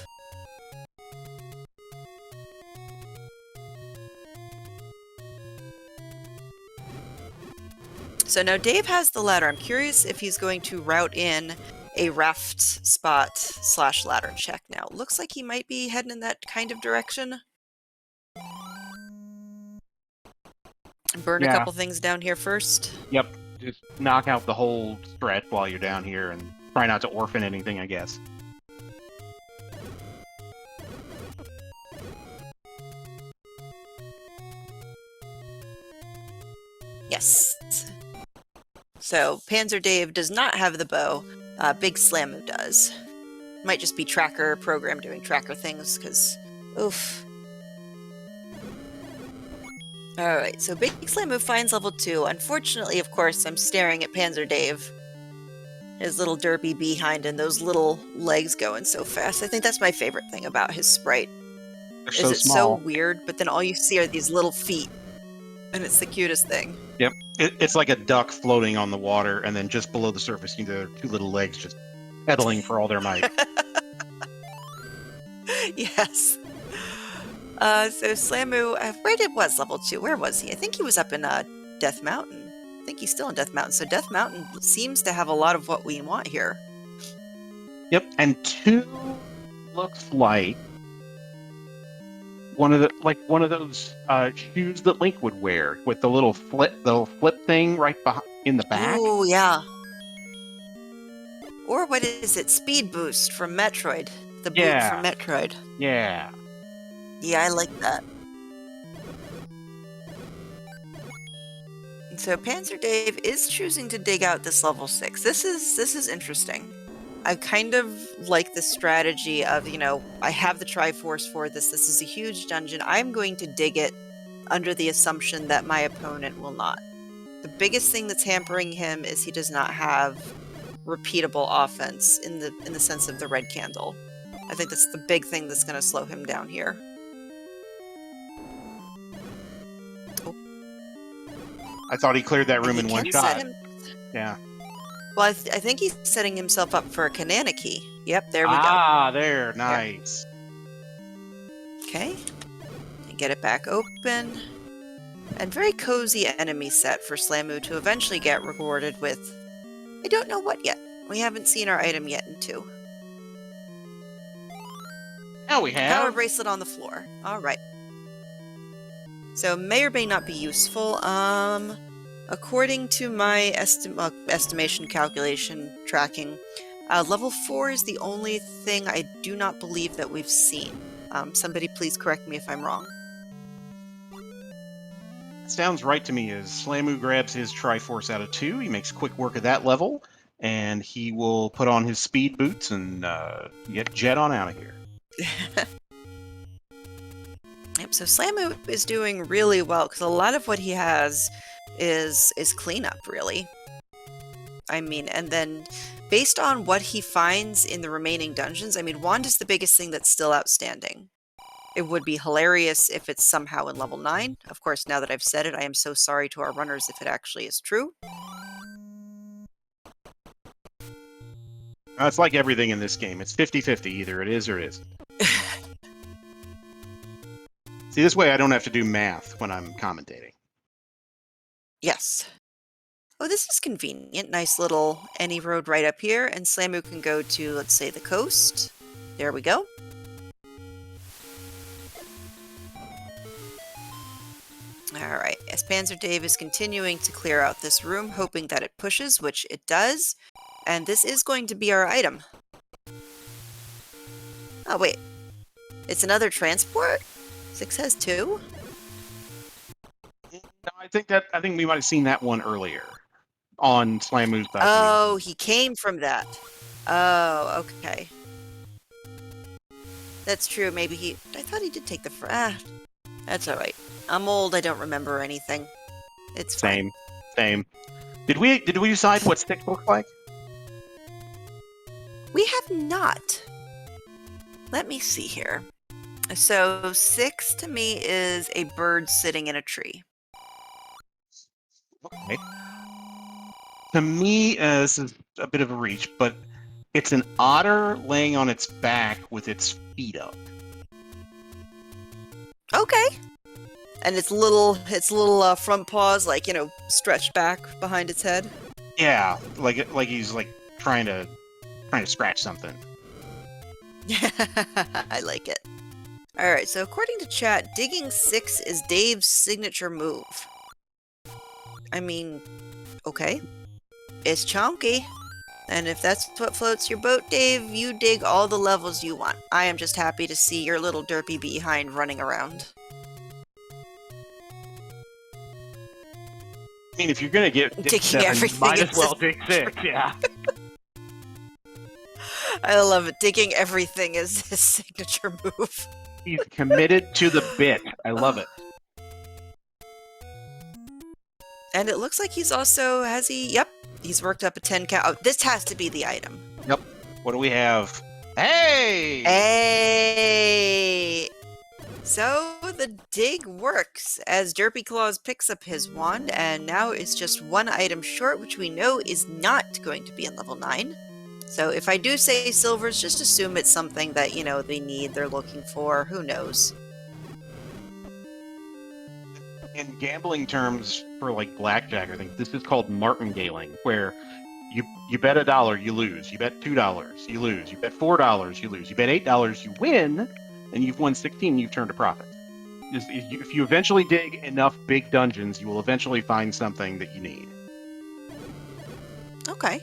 So now Dave has the ladder. I'm curious if he's going to route in a raft spot / ladder check now. Looks like he might be heading in that kind of direction. Burn a couple things down here first. Yep. Just knock out the whole stretch while you're down here and try not to orphan anything, I guess. Yes. So, PanzerDave does not have the bow. Big Slammo does. Might just be tracker program doing tracker things, because, oof. Alright, so Big Slammo finds level 2. Unfortunately, of course, I'm staring at PanzerDave. His little derpy behind and those little legs going so fast. I think that's my favorite thing about his sprite. They're Is it's so weird, but then all you see are these little feet. And it's the cutest thing. Yep. It's like a duck floating on the water, and then just below the surface, you know, 2 little legs just pedaling for all their might. Yes. So Slammo, where was level 2? Where was he? I think he was up in Death Mountain. I think he's still in Death Mountain. So Death Mountain seems to have a lot of what we want here. Yep, and 2 looks like one of those shoes that Link would wear with the little flip thing right in the back. Oh yeah. Or what is it? Speed Boost from Metroid. The boot from Metroid. Yeah. Yeah, I like that. So PanzerDave is choosing to dig out this level 6. This is interesting. I kind of like the strategy of, you know, I have the Triforce for this. This is a huge dungeon. I'm going to dig it under the assumption that my opponent will not. The biggest thing that's hampering him is he does not have repeatable offense in the sense of the red candle. I think that's the big thing that's going to slow him down here. Oh. I thought he cleared that room in one shot. Yeah. Well, I think he's setting himself up for a Kananaki. Yep, there we go. Ah, there. Nice. Okay. And get it back open. And very cozy enemy set for Slammo to eventually get rewarded with... I don't know what yet. We haven't seen our item yet in 2. Now we have... Power bracelet on the floor. Alright. So, may or may not be useful. According to my estimation, calculation, tracking, level 4 is the only thing I do not believe that we've seen. Somebody please correct me if I'm wrong. Sounds right to me as Slammo grabs his Triforce out of 2. He makes quick work of that level, and he will put on his speed boots and get jet on out of here. Yep, so Slammo is doing really well, because a lot of what he has is cleanup, really. I mean, and then based on what he finds in the remaining dungeons, I mean, Wand is the biggest thing that's still outstanding. It would be hilarious if it's somehow in level 9. Of course, now that I've said it, I am so sorry to our runners if it actually is true. It's like everything in this game. It's 50-50. Either it is or it isn't. See, this way I don't have to do math when I'm commentating. Yes. Oh, this is convenient. Nice little any road right up here, and Slamu can go to, let's say, the coast. There we go. Alright, as PanzerDave is continuing to clear out this room, hoping that it pushes, which it does. And this is going to be our item. Oh, wait. It's another transport? 6 has 2? No, I think we might have seen that one earlier on Slamu's buggy. Oh, he came from that. Oh, okay. That's true. Maybe he... I thought he did take the... that's alright. I'm old. I don't remember anything. It's fine. Same. Did we decide what 6 looks like? We have not. Let me see here. So 6 to me is a bird sitting in a tree. Okay. To me, this is a bit of a reach, but it's an otter laying on its back with its feet up. Okay. And its little front paws, like, you know, stretched back behind its head. Yeah, like he's like trying to scratch something. I like it. Alright, so according to chat, digging 6 is Dave's signature move. I mean, okay. It's chunky. And if that's what floats your boat, Dave, you dig all the levels you want. I am just happy to see your little derpy behind running around. I mean, if you're gonna get Digging 7, everything might as is well just- dig 6, yeah. I love it. Digging everything is his signature move. He's committed to the bit. I love it. And it looks like he's also, yep, he's worked up a 10 count. Oh, this has to be the item. Yep. What do we have? Hey! Hey! So the dig works as Derpy Claws picks up his wand and now is just one item short, which we know is not going to be in level 9. So if I do say silvers, just assume it's something that, you know, they need, they're looking for, who knows. In gambling terms for like blackjack, I think this is called martingaling, where you bet $1, you lose. You bet $2, you lose. You bet $4, you lose. You bet $8, you win, and you've won 16, you've turned a profit. If you eventually dig enough big dungeons, you will eventually find something that you need. Okay.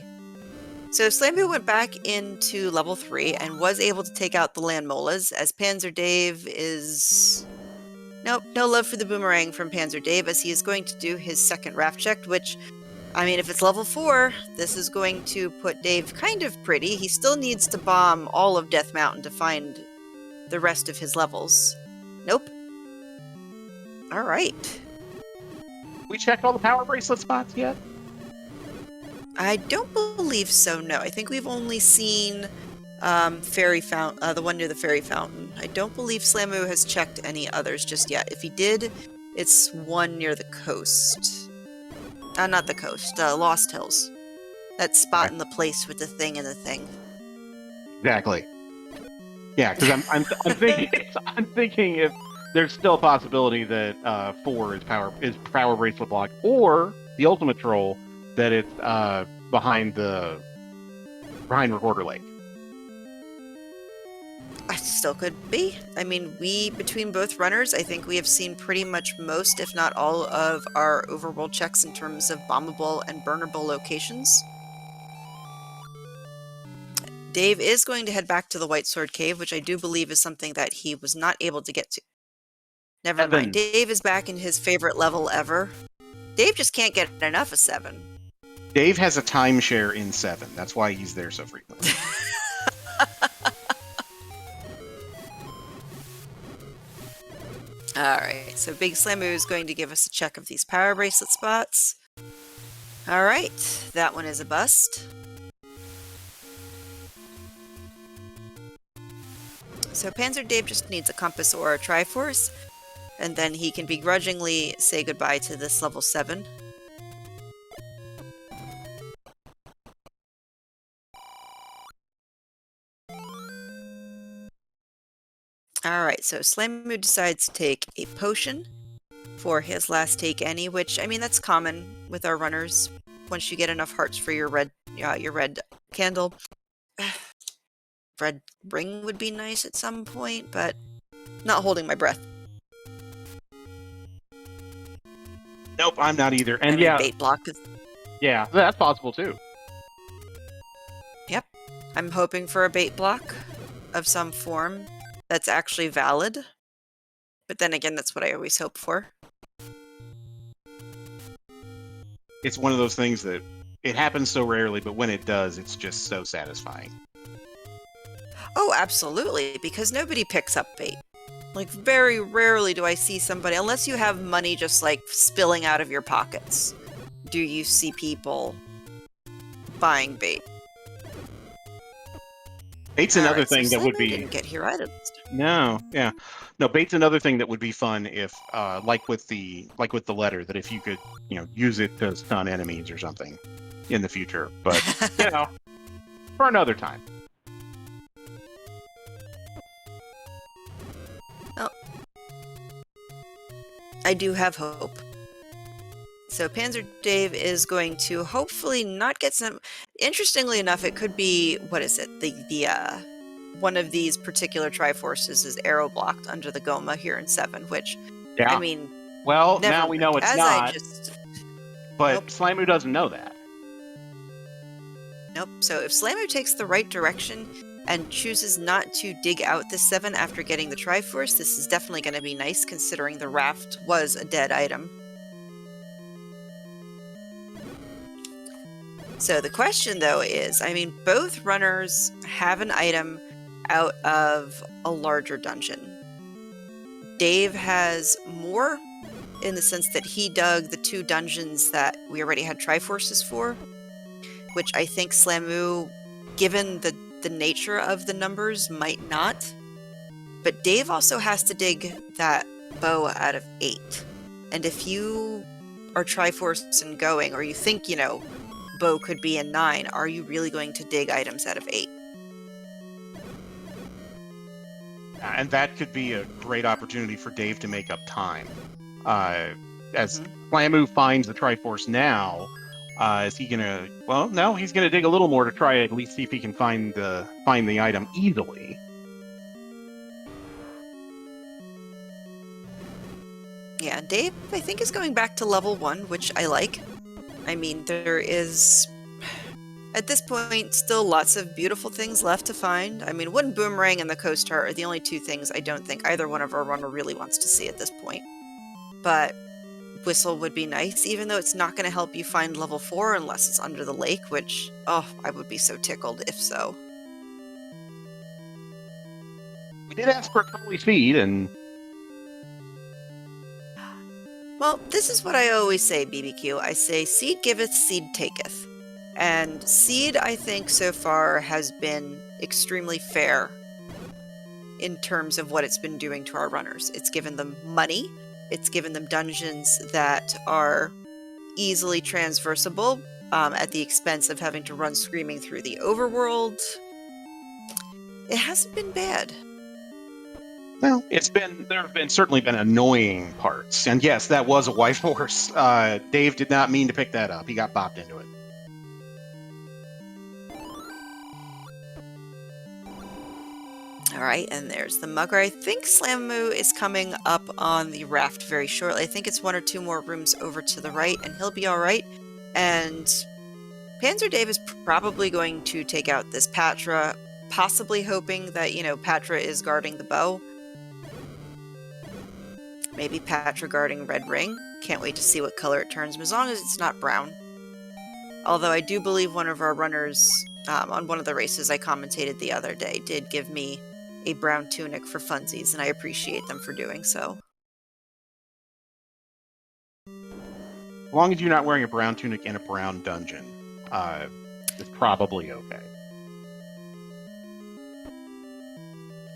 So Slambu went back into level 3 and was able to take out the land molas, as PanzerDave is... Nope, no love for the boomerang from PanzerDave, as he is going to do his second raft check, which, I mean, if it's level 4, this is going to put Dave kind of pretty. He still needs to bomb all of Death Mountain to find the rest of his levels. Nope. Alright. We checked all the power bracelet spots yet? I don't believe so, no. I think we've only seen Fairy Fountain, the one near the Fairy Fountain. I don't believe Slamu has checked any others just yet. If he did, it's one near the coast. Not the coast, Lost Hills. That spot in the place with the thing and the thing. Exactly. Yeah, because I'm thinking if there's still a possibility that 4 is power bracelet block, or the ultimate troll that it's behind Recorder Lake. I still could be. I mean, between both runners, I think we have seen pretty much most, if not all, of our overworld checks in terms of bombable and burnable locations. Dave is going to head back to the White Sword Cave, which I do believe is something that he was not able to get to. Never mind. Dave is back in his favorite level ever. Dave just can't get enough of 7. Dave has a timeshare in 7. That's why he's there so frequently. Alright, so Big Slamu is going to give us a check of these power bracelet spots. Alright, that one is a bust. So PanzerDave just needs a compass or a Triforce, and then he can begrudgingly say goodbye to this level 7. Alright, so Slamu decides to take a potion for his last take any, which, I mean, that's common with our runners. once you get enough hearts for your red candle. Red ring would be nice at some point, but not holding my breath. Nope, I'm not either. And I mean, bait block is... Yeah, that's possible too. Yep. I'm hoping for a bait block of some form that's actually valid. But then again, that's what I always hope for. It's one of those things that it happens so rarely, but when it does, it's just so satisfying. Oh, absolutely, because nobody picks up bait. Like, very rarely do I see somebody, unless you have money just, like, spilling out of your pockets, do you see people buying bait. Bait's another thing that would be... didn't get here either. No, yeah. No, bait's another thing that would be fun if, like with the letter, that if you could, use it to stun enemies or something in the future. But, for another time. Well, I do have hope. So PanzerDave is going to hopefully not get some... Interestingly enough, it could be, what is it? One of these particular Triforces is arrow blocked under the Goma here in 7, which, yeah. I mean... Well, now we know it's not. But Nope. Slamu doesn't know that. Nope. So if Slamu takes the right direction and chooses not to dig out the 7 after getting the Triforce, this is definitely going to be nice, considering the raft was a dead item. So the question, though, is, I mean, both runners have an item out of a larger dungeon. Dave has more, in the sense that he dug the 2 dungeons that we already had Triforces for, which I think Slamu, given the nature of the numbers, might not. But Dave also has to dig that bow out of 8. And if you are Triforce and going, or you think, bow could be a 9, are you really going to dig items out of 8? And that could be a great opportunity for Dave to make up time. As Slamu finds the Triforce now, is he gonna... Well, no, he's gonna dig a little more to try at least see if he can find the item easily. Yeah, Dave, I think, is going back to level 1, which I like. I mean, there is, at this point, still lots of beautiful things left to find. I mean, Wooden Boomerang and the Coast Heart are the only 2 things I don't think either one of our runner really wants to see at this point. But Whistle would be nice, even though it's not going to help you find level 4 unless it's under the lake, which, oh, I would be so tickled if so. We did ask for a Cuddly Seed, and... Well, this is what I always say, BBQ. I say, seed giveth, seed taketh. And seed, I think, so far has been extremely fair in terms of what it's been doing to our runners. It's given them money. It's given them dungeons that are easily transversable at the expense of having to run screaming through the overworld. It hasn't been bad. Well, there have certainly been annoying parts. And yes, that was a white horse. Dave did not mean to pick that up. He got bopped into it. Alright, and there's the mugger. I think Slamu is coming up on the raft very shortly. I think it's 1 or 2 more rooms over to the right, and he'll be alright. And PanzerDave is probably going to take out this Patra, possibly hoping that, Patra is guarding the bow. Maybe Patra guarding Red Ring. Can't wait to see what color it turns, as long as it's not brown. Although I do believe one of our runners, on one of the races I commentated the other day, did give me a brown tunic for funsies, and I appreciate them for doing so. As long as you're not wearing a brown tunic in a brown dungeon, it's probably okay.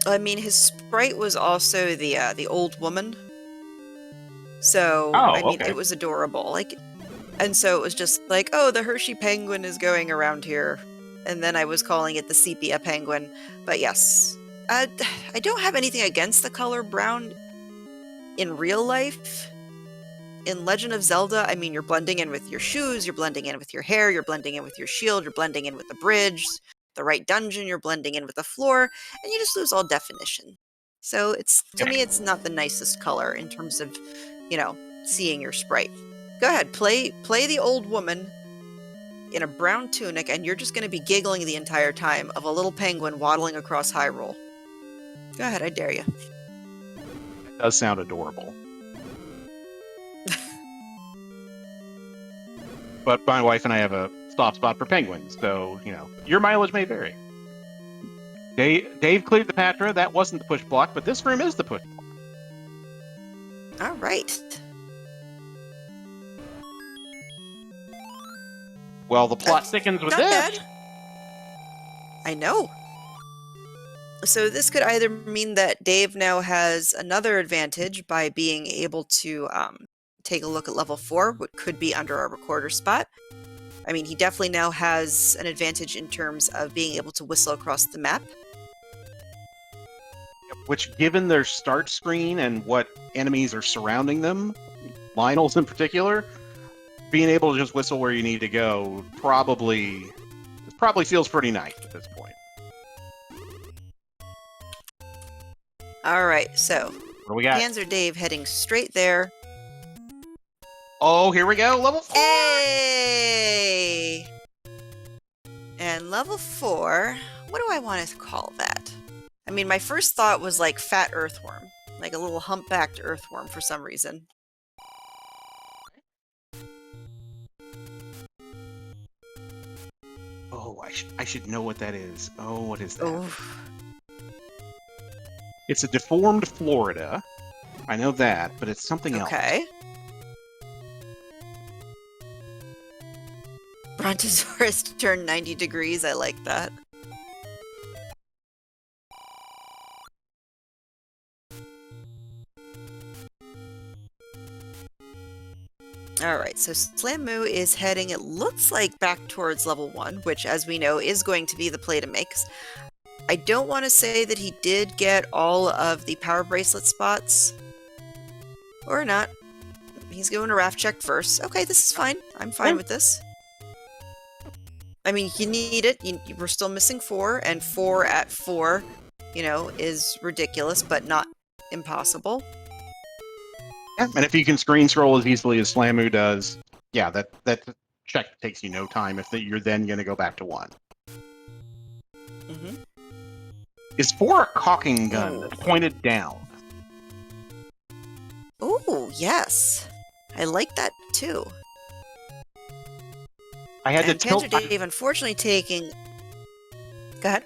I mean, his sprite was also the old woman. So, I mean, okay. It was adorable. And so it was just like, oh, the Hershey penguin is going around here. And then I was calling it the sepia penguin. But yes, I don't have anything against the color brown in real life. in Legend of Zelda, I mean, you're blending in with your shoes, you're blending in with your hair, you're blending in with your shield, you're blending in with the bridge, the right dungeon, you're blending in with the floor, and you just lose all definition. So it's, to me, it's not the nicest color in terms of, you know, seeing your sprite. Go ahead, play the old woman in a brown tunic, and you're just going to be giggling the entire time of a little penguin waddling across Hyrule. Go ahead, I dare you. It does sound adorable. But my wife and I have a soft spot for penguins, so, you know, your mileage may vary. Dave cleared the Patra. That wasn't the push block, but this room is the push block. All right. Well, the plot thickens with Not this. bad. I know. So this could either mean that Dave now has another advantage by being able to take a look at level 4, what could be under our recorder spot. I mean, he definitely now has an advantage in terms of being able to whistle across the map. Which, given their start screen and what enemies are surrounding them, Lionel's in particular, being able to just whistle where you need to go probably feels pretty nice at this point. All right, so What do we got? PanzerDave heading straight there. Oh, here we go, level 4! Hey! And level 4, what do I want to call that? I mean, my first thought was like fat earthworm, like a little humpbacked earthworm for some reason. Oh, I should know what that is. Oh, what is that? Oof. It's a deformed Florida. I know that, but it's something else. Okay. Brontosaurus turned 90 degrees, I like that. Alright, so Slamu is heading, it looks like, back towards level 1, which, as we know, is going to be the play to make. I don't want to say that he did get all of the power bracelet spots. Or not. He's going to raft check first. Okay, this is fine. I'm fine with this. I mean, you need it. We're still missing 4, and 4 at 4, you know, is ridiculous, but not impossible. Yeah, and if you can screen scroll as easily as Slamu does, yeah, that check takes you no time if you're then going to go back to 1. Mm-hmm. Is 4 a caulking gun that's pointed down? Oh, yes. I like that, too. I had to tilt... PanzerDave, unfortunately, taking... Go ahead.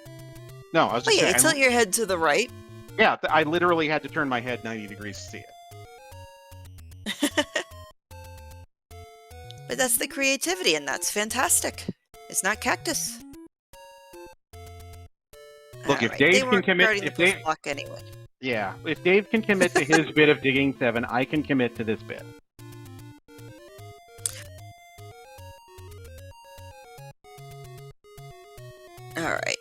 No, I was just saying... tilt your head to the right. Yeah, I literally had to turn my head 90 degrees to see it. But that's the creativity, and that's fantastic. It's not cactus. Look, if Dave can commit... If Dave... block anyway. Yeah, if Dave can commit to his bit of digging 7, I can commit to this bit. Alright.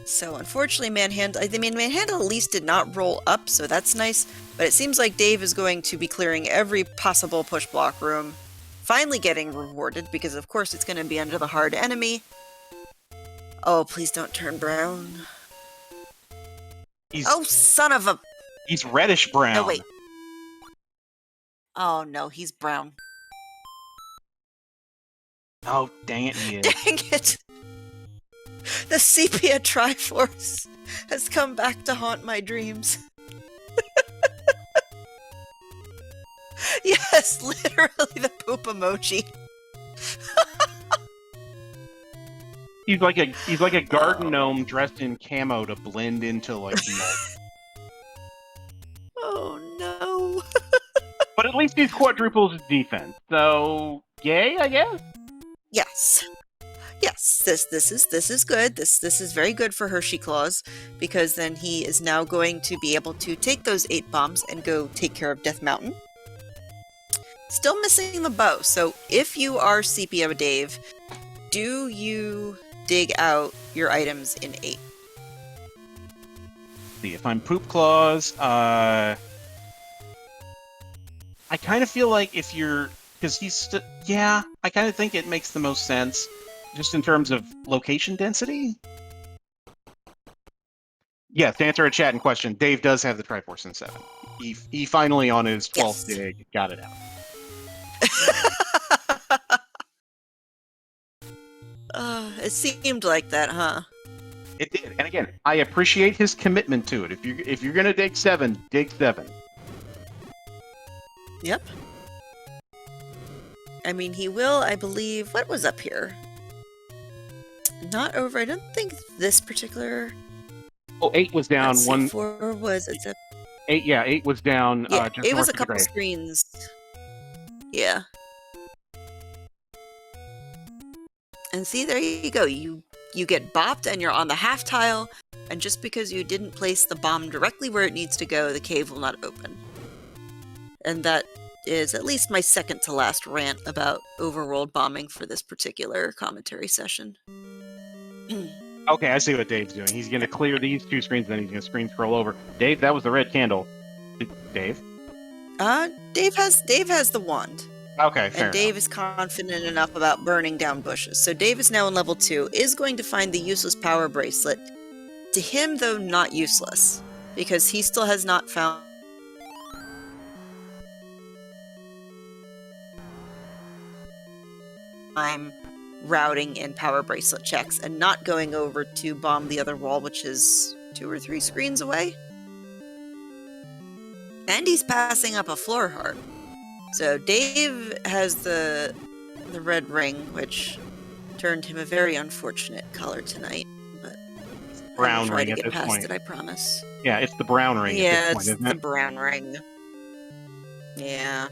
So, unfortunately, Manhandle at least did not roll up, so that's nice. But it seems like Dave is going to be clearing every possible push block room. Finally getting rewarded, because of course it's going to be under the hard enemy. Oh, please don't turn brown. Oh, son of a... He's reddish brown. No, wait. Oh, no, he's brown. Oh, dang it, he is. Dang it! The sepia Triforce has come back to haunt my dreams. Yes, literally the poop emoji. He's like a garden gnome dressed in camo to blend into like mud. Oh no. But at least he's quadruples his defense, so yay, I guess. Yes. Yes, this is good. This is very good for Hershey Claus, because then he is now going to be able to take those 8 bombs and go take care of Death Mountain. Still missing the bow, so if you are Sepia Dave, do you dig out your items in 8? See, if I'm Poop Claus, I I kind of feel like if you're, because yeah, I kind of think it makes the most sense, just in terms of location density. Yeah, to answer a chat in question, Dave does have the Triforce in 7. He finally, on his 12th Yes. dig, got it out. It seemed like that, huh? It did, and again, I appreciate his commitment to it. If you're gonna dig 7, dig 7. Yep. I mean, he will, I believe. What was up here? Not over. I don't think this particular. Oh, 8 was down. Let's see, One 4 was. It's a. 8. Yeah, 8 was down. Yeah, Just it was north a of the couple grave. screens. Yeah. And see, there you go. You get bopped and you're on the half tile, and just because you didn't place the bomb directly where it needs to go, the cave will not open. And that is at least my second to last rant about overworld bombing for this particular commentary session. Okay, I see what Dave's doing. He's going to clear these 2 screens, then he's going to screen scroll over. Dave, that was the red candle. Dave? Dave has the wand. Okay, fair And Dave enough. is confident enough about burning down bushes. So Dave is now in level 2, is going to find the useless power bracelet. To him, though, not useless, because he still has not found time routing in power bracelet checks and not going over to bomb the other wall, which is 2 or 3 screens away. And he's passing up a floor heart. So Dave has the red ring, which turned him a very unfortunate color tonight. But Brown try ring to at get this past point. it, I promise. Yeah, it's the brown ring at Yeah, this point, it's isn't the it? brown ring. Yeah.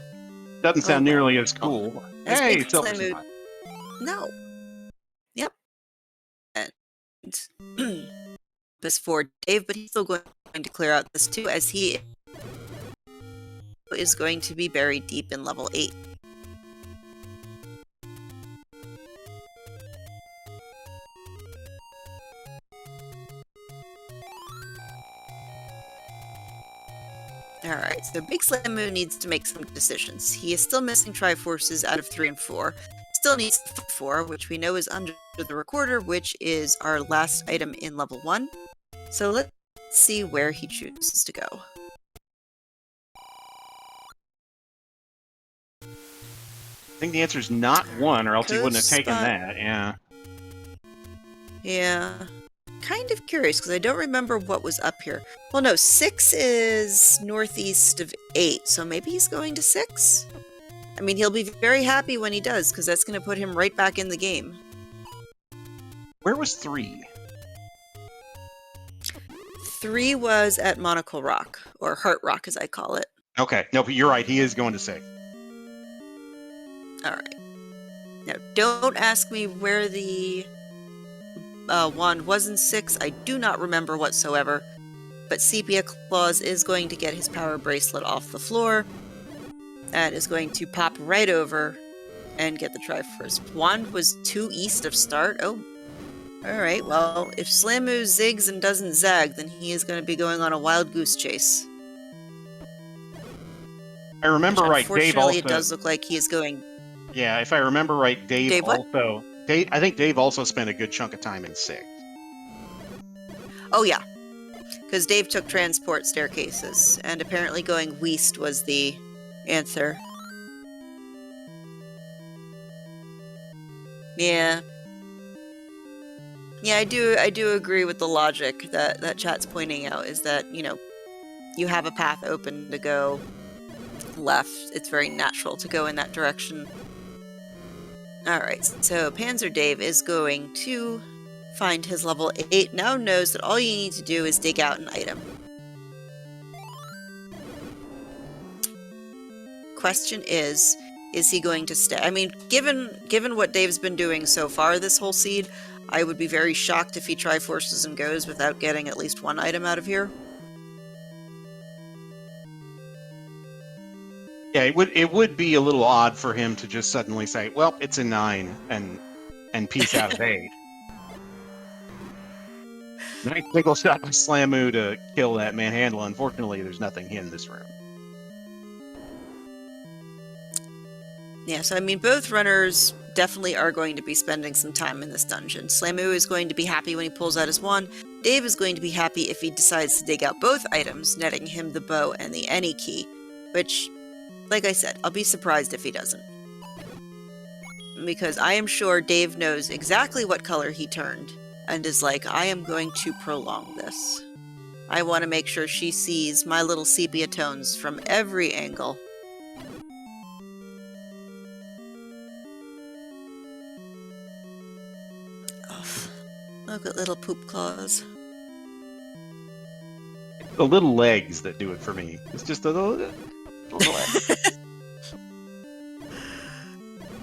Doesn't sound well. nearly as cool. As Hey, Big silver Slam survive. No. Yep. And this for Dave, but he's still going to clear out this too, as he is going to be buried deep in level 8. Alright, so Big Slam Moon needs to make some decisions. He is still missing Triforces out of 3 and 4. Still needs 4, which we know is under the recorder, which is our last item in level 1. So let's see where he chooses to go. I think the answer is not 1, or else he wouldn't have taken Spot. that. Yeah. Yeah. Kind of curious, because I don't remember what was up here. Well, no, 6 is northeast of 8, so maybe he's going to 6? I mean, he'll be very happy when he does, because that's going to put him right back in the game. Where was 3? 3 was at Monocle Rock, or Heart Rock as I call it. Okay, no, but you're right. He is going to 6. Alright. Now, don't ask me where the wand was in 6. I do not remember whatsoever. But Sepia Claus is going to get his power bracelet off the floor. That is going to pop right over and get the Triforce. Wand was 2 east of start. Oh, alright. Well, if Slamu zigs and doesn't zag, then he is going to be going on a wild goose chase. I remember right. Dave also. Unfortunately, it does look like he is going. Yeah, if I remember right, Dave what? also. I think Dave also spent a good chunk of time in 6. Oh, yeah. Because Dave took transport staircases, and apparently going west was the answer. Yeah. Yeah, I do agree with the logic that chat's pointing out, is that, you know, you have a path open to go left. It's very natural to go in that direction. Alright, so PanzerDave is going to find his level 8, now knows that all you need to do is dig out an item. Question is he going to stay? I mean, given what Dave's been doing so far this whole seed, I would be very shocked if he Triforces and goes without getting at least 1 item out of here. Yeah, it would be a little odd for him to just suddenly say, "Well, it's a 9," and peace out of 8. Nice single shot by Slamu to kill that manhandle. Unfortunately, there's nothing in this room. Yeah, so I mean, both runners definitely are going to be spending some time in this dungeon. Slamu is going to be happy when he pulls out his wand. Dave is going to be happy if he decides to dig out both items, netting him the bow and the any key, which, like I said, I'll be surprised if he doesn't. Because I am sure Dave knows exactly what color he turned, and is like, I am going to prolong this. I want to make sure she sees my little sepia tones from every angle. Oh, look at little poop claws. The little legs that do it for me. It's just a little leg.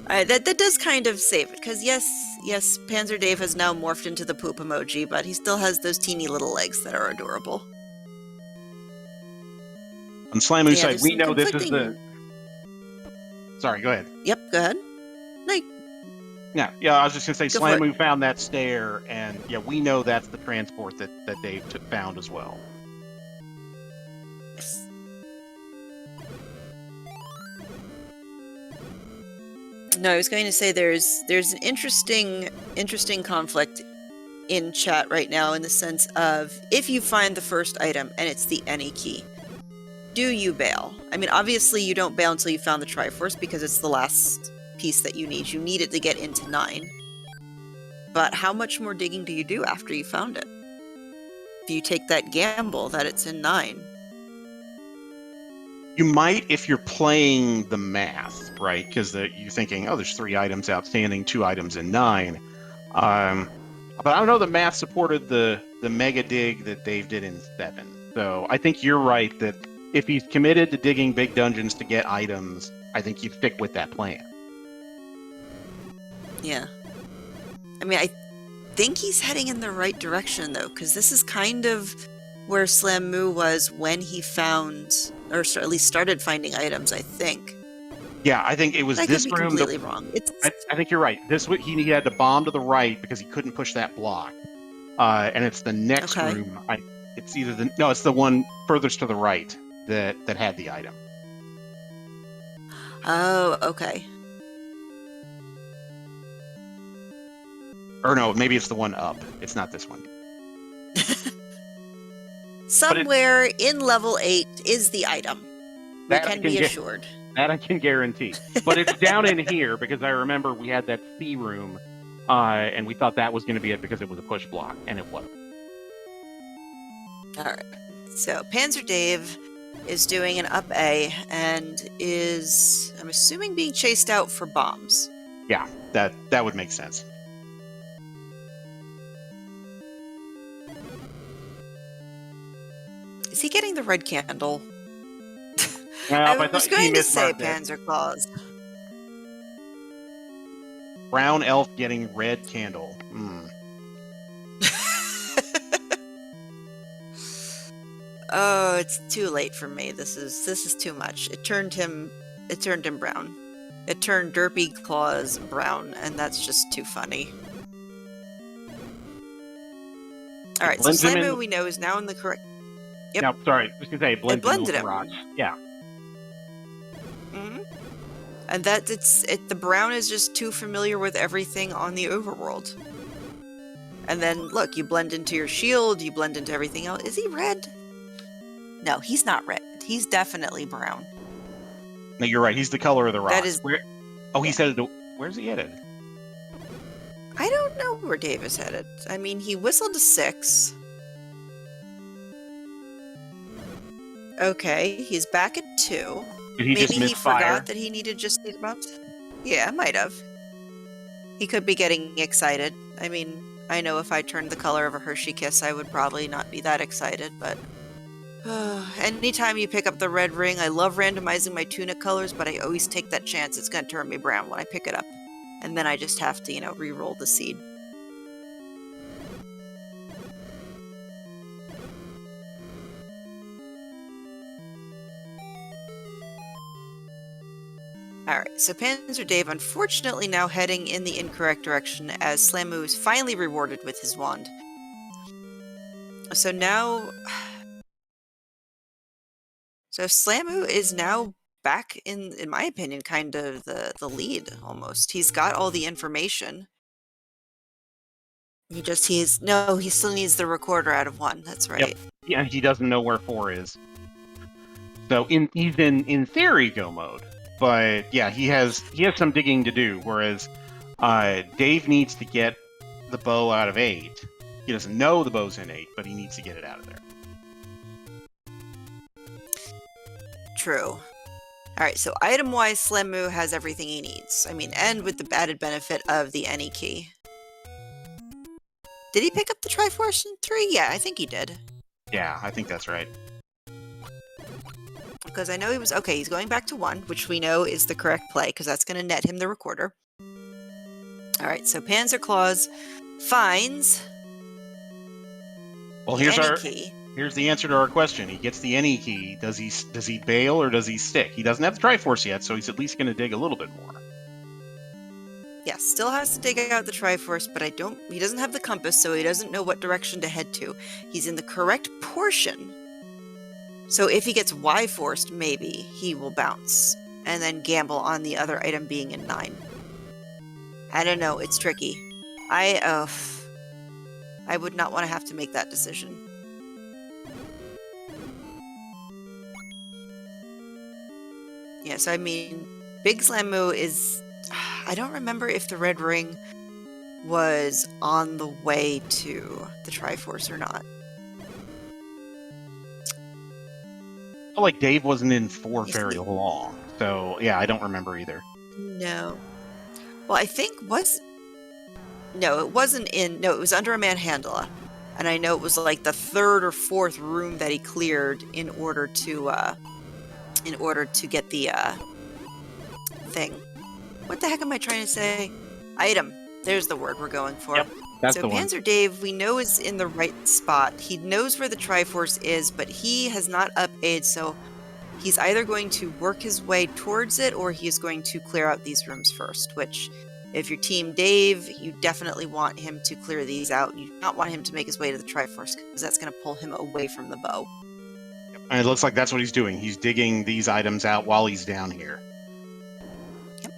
That does kind of save it, because yes, PanzerDave has now morphed into the poop emoji, but he still has those teeny little legs that are adorable. On Slamu's Yeah, side, we know this is the... Sorry, go ahead. Yep, go ahead. No. Yeah, I was just going to say, Go for Slamu found that stair, and yeah, we know that's the transport that Dave found as well. Yes. No, I was going to say there's an interesting conflict in chat right now, in the sense of, if you find the first item and it's the any key, do you bail? I mean, obviously you don't bail until you found the Triforce, because it's the last piece that you need. You need it to get into 9. But how much more digging do you do after you found it? Do you take that gamble that it's in 9? You might if you're playing the math, right? Because you're thinking, oh, there's 3 items outstanding, 2 items in 9. But I don't know the math supported the mega dig that Dave did in 7. So I think you're right that if he's committed to digging big dungeons to get items, I think you stick with that plan. Yeah. I mean, I think he's heading in the right direction, though, because this is kind of where Slamu was when he found, or at least started finding items, I think. Yeah, I think it was this room. I could be completely wrong. I think you're right. He had to bomb to the right because he couldn't push that block. And it's the next room. It's either it's the one furthest to the right that had the item. Oh, okay. Or no, maybe it's the one up. It's not this one. Somewhere in level 8 is the item. We can be assured. That I can guarantee. But it's down in here, because I remember we had that C room, and we thought that was going to be it because it was a push block, and it wasn't. Alright. So, PanzerDave is doing an up A, and is, I'm assuming, being chased out for bombs. Yeah, that would make sense. Is he getting the red candle? Well, I was going to say Panzer Claws. Brown elf getting red candle. Oh, it's too late for me. This is too much. It turned him brown. It turned Derpy Claws brown, and that's just too funny. Alright, so Slamu we know is now in the correct... Yep. No, sorry, I was going to say it blended him. Yeah. Mm-hmm. And the brown is just too familiar with everything on the overworld. And then, look, you blend into your shield, you blend into everything else. Is he red? No, he's not red. He's definitely brown. No, you're right. He's the color of the rocks. That is... he's headed to... Where's he headed? I don't know where Dave is headed. I mean, he whistled a 6. Okay, he's back at 2. Did he just miss fire? Forgot that he needed just these bumps? Yeah, might have. He could be getting excited. I mean, I know if I turned the color of a Hershey Kiss, I would probably not be that excited, but... anytime you pick up the red ring, I love randomizing my tunic colors, but I always take that chance it's going to turn me brown when I pick it up. And then I just have to, re-roll the seed. Alright, so PanzerDave unfortunately now heading in the incorrect direction, as Slamu is finally rewarded with his wand. So now... So Slamu is now back in my opinion, kind of the lead almost. He's got all the information. He still needs the recorder out of 1. That's right. Yep. Yeah, he doesn't know where 4 is. So he's in theory go mode, but yeah, he has some digging to do. Whereas Dave needs to get the bow out of 8. He doesn't know the bow's in 8, but he needs to get it out of there. True. All right, so item-wise, Slammu has everything he needs. I mean, and with the added benefit of the any key. Did he pick up the Triforce in 3? Yeah, I think he did. Yeah, I think that's right. Because I know he was... Okay, he's going back to 1, which we know is the correct play, because that's going to net him the recorder. All right, so Panzer Claus finds... Well, here's the answer to our question. He gets the any key. Does he bail or does he stick? He doesn't have the Triforce yet, so he's at least going to dig a little bit more. Yeah, still has to dig out the Triforce, but he doesn't have the compass, so he doesn't know what direction to head to. He's in the correct portion. So if he gets Y-forced, maybe he will bounce and then gamble on the other item being in 9. I don't know, it's tricky. I would not want to have to make that decision. Yeah, so I mean, Big Slammu is... I don't remember if the red ring was on the way to the Triforce or not. I feel like Dave wasn't in 4 very long, so yeah, I don't remember either. No. Well, I think No, it wasn't in... No, it was under a manhandla. And I know it was like the 3rd or 4th room that he cleared in order to get the thing. What the heck am I trying to say? Item. There's the word we're going for. Yep, that's the one. So PanzerDave, we know, is in the right spot. He knows where the Triforce is, but he has not up-aid, so he's either going to work his way towards it, or he is going to clear out these rooms first, which, if you're Team Dave, you definitely want him to clear these out. You do not want him to make his way to the Triforce, because that's going to pull him away from the bow. And it looks like that's what he's doing. He's digging these items out while he's down here. Yep.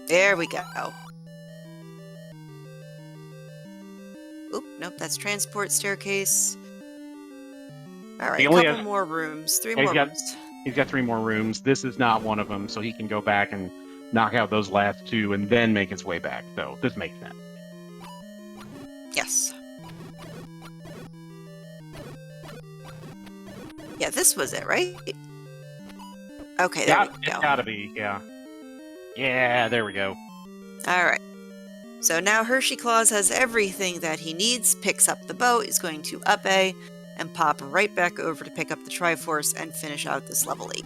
There we go. Oop, nope, that's transport staircase. Alright, a couple more rooms. 3 more rooms. He's got 3 more rooms. This is not one of them, so he can go back and knock out those last 2 and then make his way back. So this makes sense. Yes. Yeah, this was it, right? Okay, there we go. It's gotta be, yeah. Yeah, there we go. Alright. So now Hershey Claus has everything that he needs, picks up the bow, is going to up A, and pop right back over to pick up the Triforce and finish out this level 8.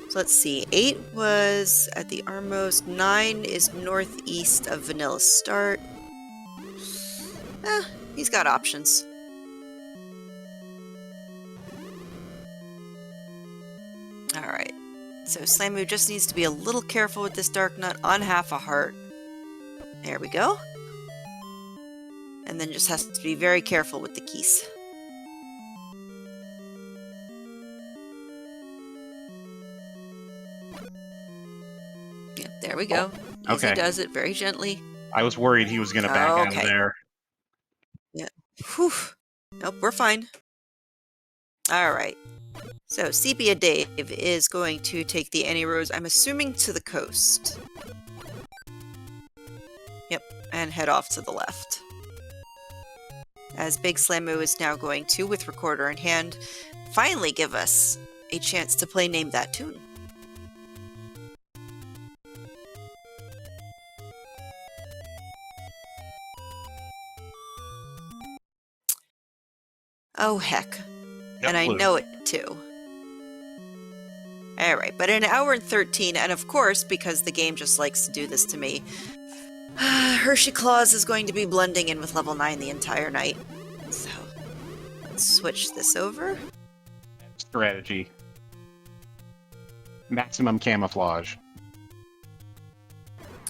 So let's see, 8 was at the Armmost, 9 is northeast of Vanilla Start. He's got options. Alright, so Slammu just needs to be a little careful with this Dark Nut on half a heart. There we go. And then just has to be very careful with the keys. Yeah, there we go. As he does it very gently. I was worried he was going to back out of there. Yeah. Whew. Nope, we're fine. Alright. So, Sepia Dave is going to take the Any Rose, I'm assuming to the coast. Yep, and head off to the left. As Big Slammu is now going to, with recorder in hand, finally give us a chance to play Name That Tune. Oh, heck. And I know it, too. Alright, but in 1 hour and 13, and of course, because the game just likes to do this to me, Hershey Claus is going to be blending in with level 9 the entire night. So, let's switch this over. Strategy. Maximum camouflage.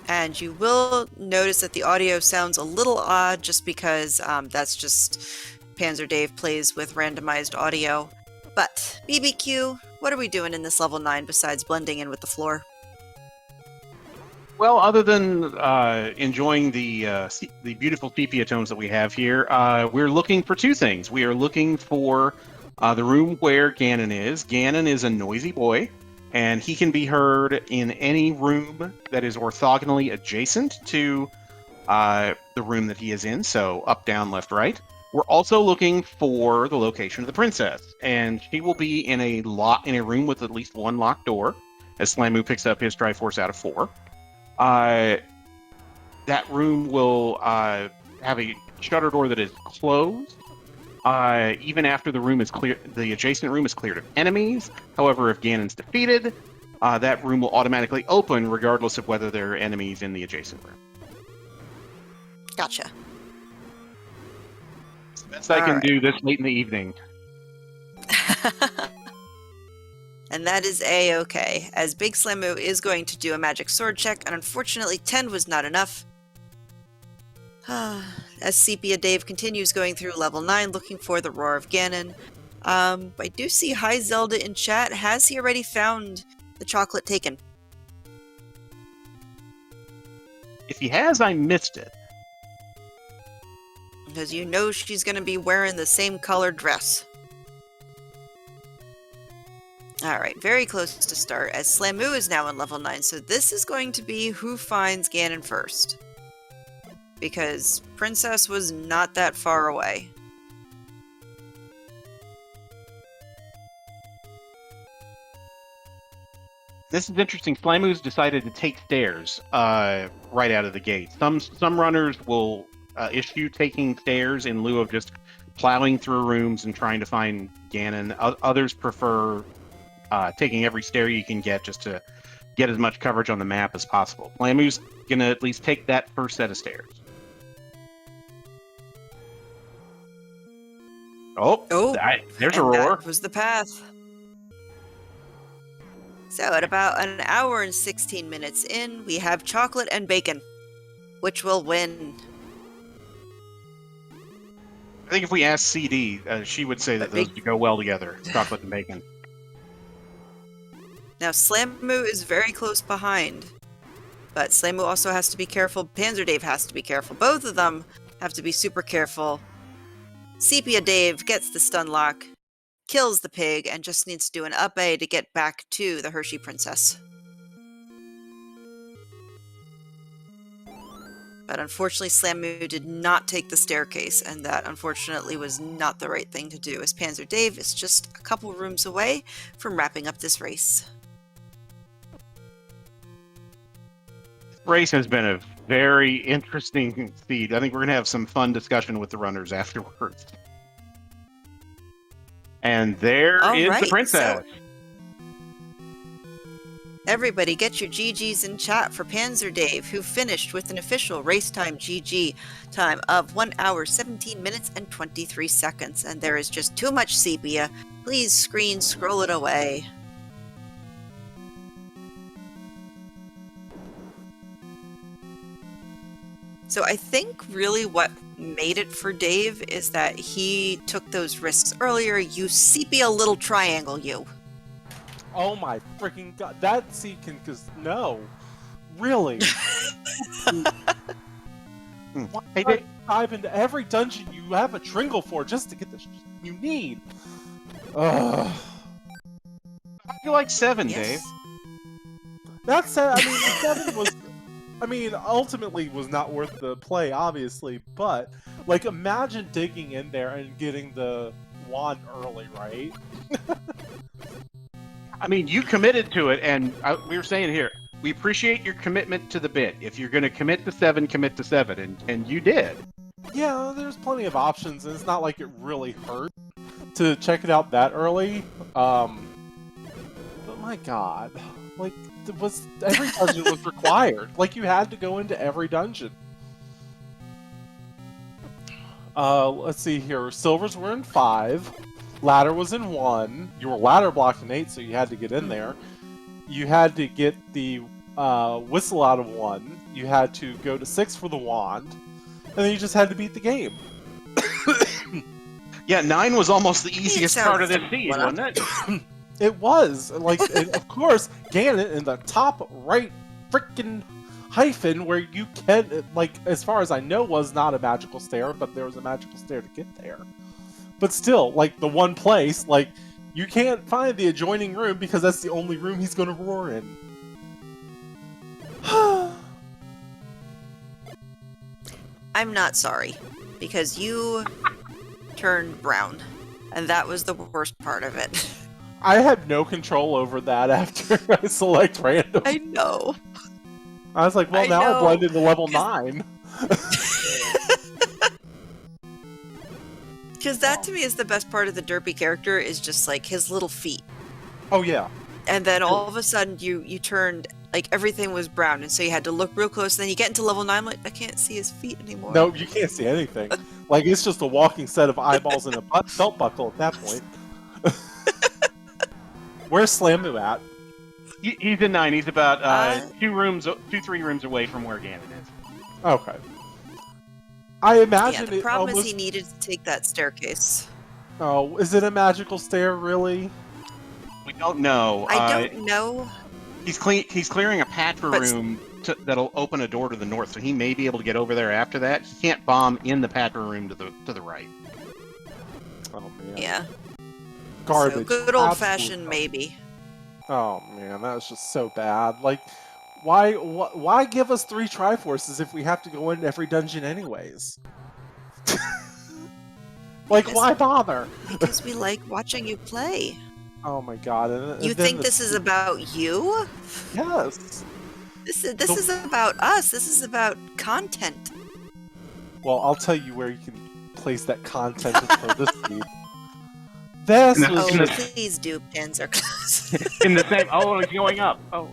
And you will notice that the audio sounds a little odd just because that's just PanzerDave plays with randomized audio. But, BBQ, what are we doing in this level 9 besides blending in with the floor? Well, other than enjoying the beautiful sepia tones that we have here, we're looking for two things. We are looking for the room where Ganon is. Ganon is a noisy boy, and he can be heard in any room that is orthogonally adjacent to the room that he is in, so up, down, left, right. We're also looking for the location of the princess, and she will be in a room with at least one locked door, as Slamu picks up his Triforce out of 4. That room will have a shutter door that is closed. Even after the room is clear, the adjacent room is cleared of enemies. However, if Ganon's defeated, that room will automatically open regardless of whether there are enemies in the adjacent room. Gotcha. It's the best I can do this late in the evening. And that is A-okay, as Big Slamu is going to do a magic sword check, and unfortunately 10 was not enough. As Sepia Dave continues going through level 9 looking for the Roar of Ganon. I do see Hi Zelda in chat. Has he already found the chocolate taken? If he has, I missed it. Because you know she's going to be wearing the same colored dress. Alright, very close to start, as Slamu is now in level 9, so this is going to be who finds Ganon first. Because Princess was not that far away. This is interesting. Slamu's decided to take stairs right out of the gate. Some runners will issue taking stairs in lieu of just plowing through rooms and trying to find Ganon. Others prefer taking every stair you can get just to get as much coverage on the map as possible. Slamu's gonna at least take that first set of stairs. There's a roar. That was the path. So at about an hour and 16 minutes in, we have chocolate and bacon. Which will win? I think if we asked CD, she would say that those go well together, chocolate and bacon. Now, Slamu is very close behind, but Slamu also has to be careful. PanzerDave has to be careful. Both of them have to be super careful. Sepia Dave gets the stun lock, kills the pig, and just needs to do an up A to get back to the Hershey Princess. But unfortunately, Slamu did not take the staircase, and that unfortunately was not the right thing to do, as PanzerDave is just a couple rooms away from wrapping up this race. Race has been a very interesting feed. I think we're going to have some fun discussion with the runners afterwards. And there is the princess. So everybody get your GGs in chat for PanzerDave, who finished with an official race time GG time of 1 hour, 17 minutes, and 23 seconds. And there is just too much sepia. Please screen scroll it away. So I think really what made it for Dave is that he took those risks earlier. You sepia little triangle, you. Oh my freaking god, that sequence, because no. Really? Hey, Dave. Dive into every dungeon you have a tringle for just to get the you need. Ugh. I feel like 7, Yes. Dave. That said, I mean, 7 was... I mean, ultimately was not worth the play, obviously, but, like, imagine digging in there and getting the wand early, right? I mean, you committed to it, and we were saying here, we appreciate your commitment to the bit. If you're going to commit to 7, commit to 7, and you did. Yeah, there's plenty of options, and it's not like it really hurt to check it out that early. But my god, like, every dungeon was required. Like, you had to go into every dungeon. Let's see here. Silvers were in 5. Ladder was in 1. You were ladder blocked in 8, so you had to get in there. You had to get the whistle out of 1. You had to go to 6 for the wand. And then you just had to beat the game. Yeah, 9 was almost the It easiest part of this sounds seed, simple wasn't it? It was like, and of course, Ganon in the top right freaking hyphen where you can, like, as far as I know, was not a magical stair, but there was a magical stair to get there. But still, like, the one place, like, you can't find the adjoining room because that's the only room he's gonna roar in. I'm not sorry, because you turned brown, and that was the worst part of it. I had no control over that after I select random. I know. I was like, well, I now know, I'll blend into level 'cause- 9. Because that to me is the best part of the derpy character, is just like his little feet. Oh, yeah. And then all of a sudden you turned, like everything was brown, and so you had to look real close, and then you get into level 9, like, I can't see his feet anymore. No, you can't see anything. Like, it's just a walking set of eyeballs and a belt buckle at that point. Where's Slamu at? He's in 9. He's about 2-3 rooms away from where Ganon is. Okay. I Yeah, imagine the problem almost... is he needed to take that staircase. Oh, is it a magical stair, really? We don't know. I don't know. He's clearing a patch room that'll open a door to the north, so he may be able to get over there after that. He can't bomb in the patch room to the right. Oh, man. Yeah. Garbage. So good Absolute old-fashioned garbage. maybe. Oh, man, that was just so bad. Like, why give us 3 Triforces if we have to go into every dungeon anyways? Like, Because- why bother? Because we like watching you play. Oh my god. And You then think this is about you? Yes. This is about us. This is about content. Well, I'll tell you where you can place that content for this feed. This No, was Oh, just... please do, Panzer. In the same. Oh, it's going up. Oh,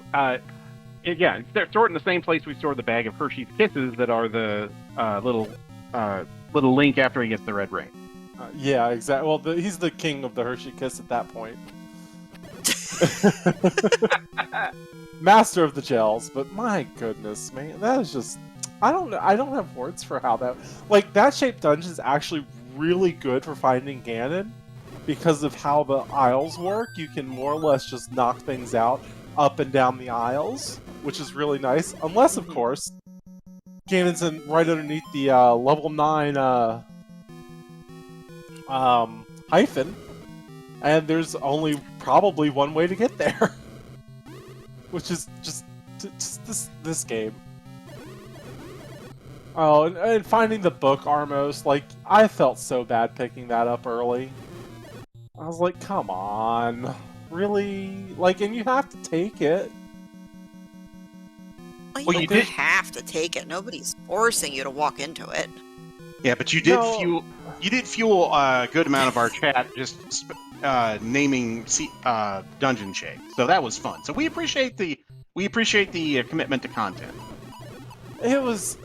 yeah. It's stored in the same place we store the bag of Hershey's Kisses that are the little Link after he gets the red ring. yeah, exactly. Well, he's the king of the Hershey Kiss at that point. Master of the gels, but my goodness, man, that is just... I don't have words for how that... Like, that shaped dungeon is actually really good for finding Ganon, because of how the aisles work. You can more or less just knock things out up and down the aisles, which is really nice. Unless, of course, Ganon's right underneath the level 9 hyphen, and there's only probably one way to get there, which is just this game. Oh, and finding the book, Armos, like, I felt so bad picking that up early. I was like, come on, really? Like, and you have to take it. Well, Well, you you don't did- have to take it. Nobody's forcing you to walk into it. Yeah, but you did No. fuel a good amount of our chat just naming dungeon shape. So that was fun. So we appreciate the commitment to content. It was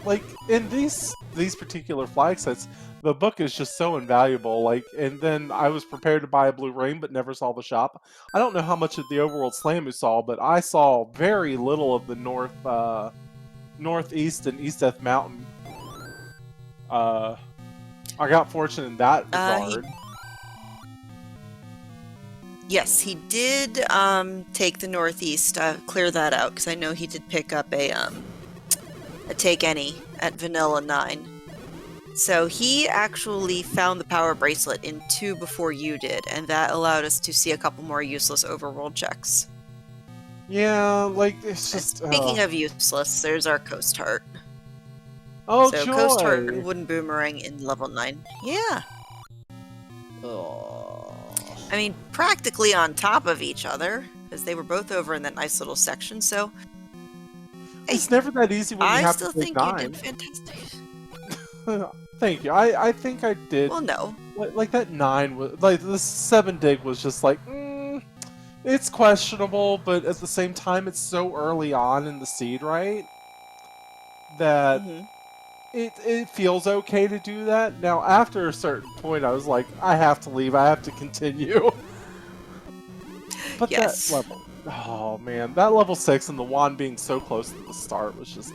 like in these particular flag sets, the book is just so invaluable. Like, and then I was prepared to buy a blue ring, but never saw the shop. I don't know how much of the overworld Slamu saw, but I saw very little of the northeast and East Death Mountain. I got fortunate in that regard. Yes, he did take the northeast. Clear that out, because I know he did pick up a take any at Vanilla 9. So he actually found the power bracelet in 2 before you did, and that allowed us to see a couple more useless overworld checks. Yeah, like it's just. Speaking of useless, there's our Coast Heart. Oh, So joy! Coast Heart and Wooden Boomerang in level 9. Yeah. Oh. I mean, practically on top of each other, because they were both over in that nice little section, so... It's never that easy when you I have still to take think you 9. did fantastic. Thank you. I think I did. Well, no. Like that 9 was like the 7 dig was just like it's questionable, but at the same time it's so early on in the seed, right? That Mhm. it feels okay to do that. Now after a certain point I was like, I have to leave, I have to continue. But Yes. that level, oh man, that level 6 and the wand being so close to the start was just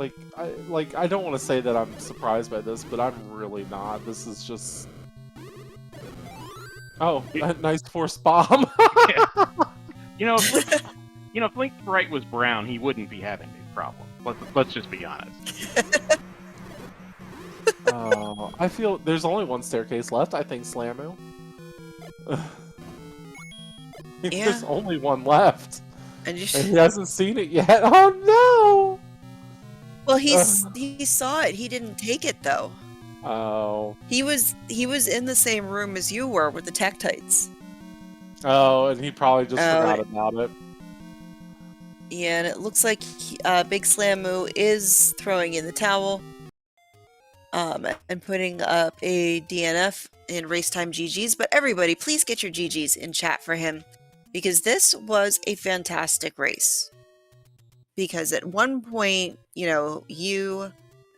I don't want to say that I'm surprised by this, but I'm really not. This is just... Oh, nice force bomb! You know, if Link Sprite was brown, he wouldn't be having these problems. Let's just be honest. I feel there's only one staircase left. I think Slamu. There's only one left, and he hasn't seen it yet. Oh no! Well, he saw it. He didn't take it though. Oh. He was in the same room as you were with the Tektites. Oh, and he probably just forgot about it. Yeah, and it looks like Big Slamu is throwing in the towel. And putting up a DNF in race time GGs. But everybody, please get your GGs in chat for him, because this was a fantastic race. Because at one point, you know, you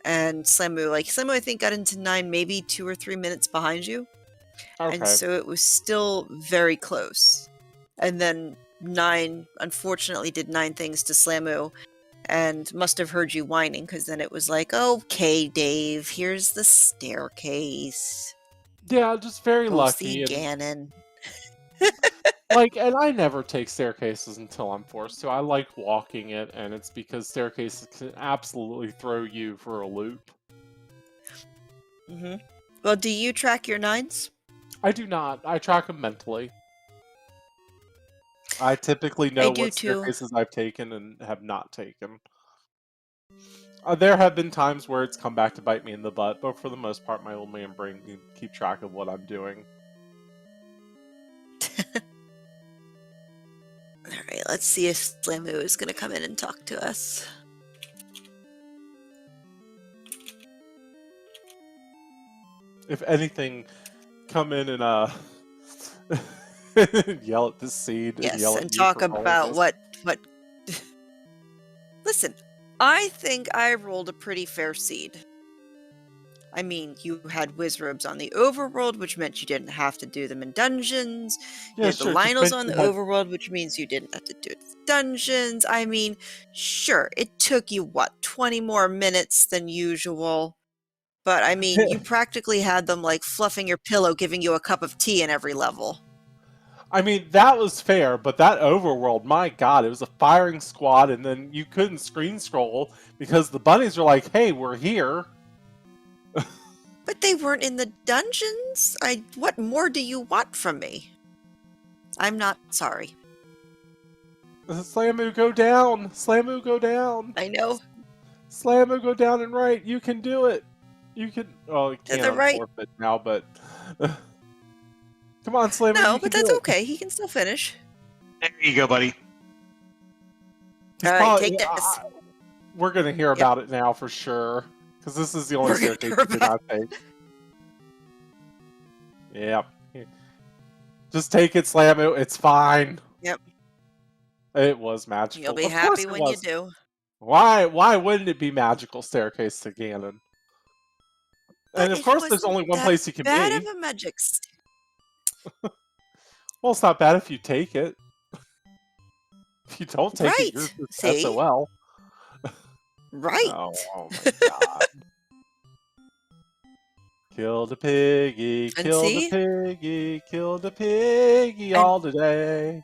and Slamu, Slamu I think got into 9, maybe 2 or 3 minutes behind you. Okay. And so it was still very close. And then 9, unfortunately, did 9 things to Slamu. And must have heard you whining, because then it was like, okay, Dave, here's the staircase. Yeah, just very Go lucky. see Ganon. And I never take staircases until I'm forced to. I like walking it, and it's because staircases can absolutely throw you for a loop. Mm-hmm. Well, do you track your 9s? I do not. I track them mentally. I typically know what staircases I've taken and have not taken. There have been times where it's come back to bite me in the butt, but for the most part, my old man brain can keep track of what I'm doing. Alright, let's see if Slamu is going to come in and talk to us. If anything, come in and yell at the seed. Yes, and yell at and me talk for about what... Listen, I think I rolled a pretty fair seed. I mean, you had Wizrobes on the overworld, which meant you didn't have to do them in dungeons. You had the Lionels on the overworld, which means you didn't have to do it in dungeons. I mean, sure, it took you, 20 more minutes than usual. But, I mean, you practically had them, fluffing your pillow, giving you a cup of tea in every level. I mean, that was fair, but that overworld, my god, it was a firing squad, and then you couldn't screen scroll because the bunnies were like, hey, we're here. But they weren't in the dungeons. What more do you want from me? I'm not sorry. Slamu, go down! Slamu, go down! I know. Slamu, go down and right! You can do it! You can... Oh, you can't forfeit now, but... Come on, Slamu. No, but that's okay. He can still finish. There you go, buddy. Alright, take this. We're going to hear about it now for sure. Because this is the only staircase you did not take. Yep. Just take it, Slamu. It's fine. Yep. It was magical. You'll be happy when you do. Why wouldn't it be magical staircase to Ganon? And of course there's only one place you can be. Bad of a magic. Well, it's not bad if you take it. If you don't take it, you're just SOL. Right. Oh my god. Kill the piggy, kill the piggy, kill the piggy all today.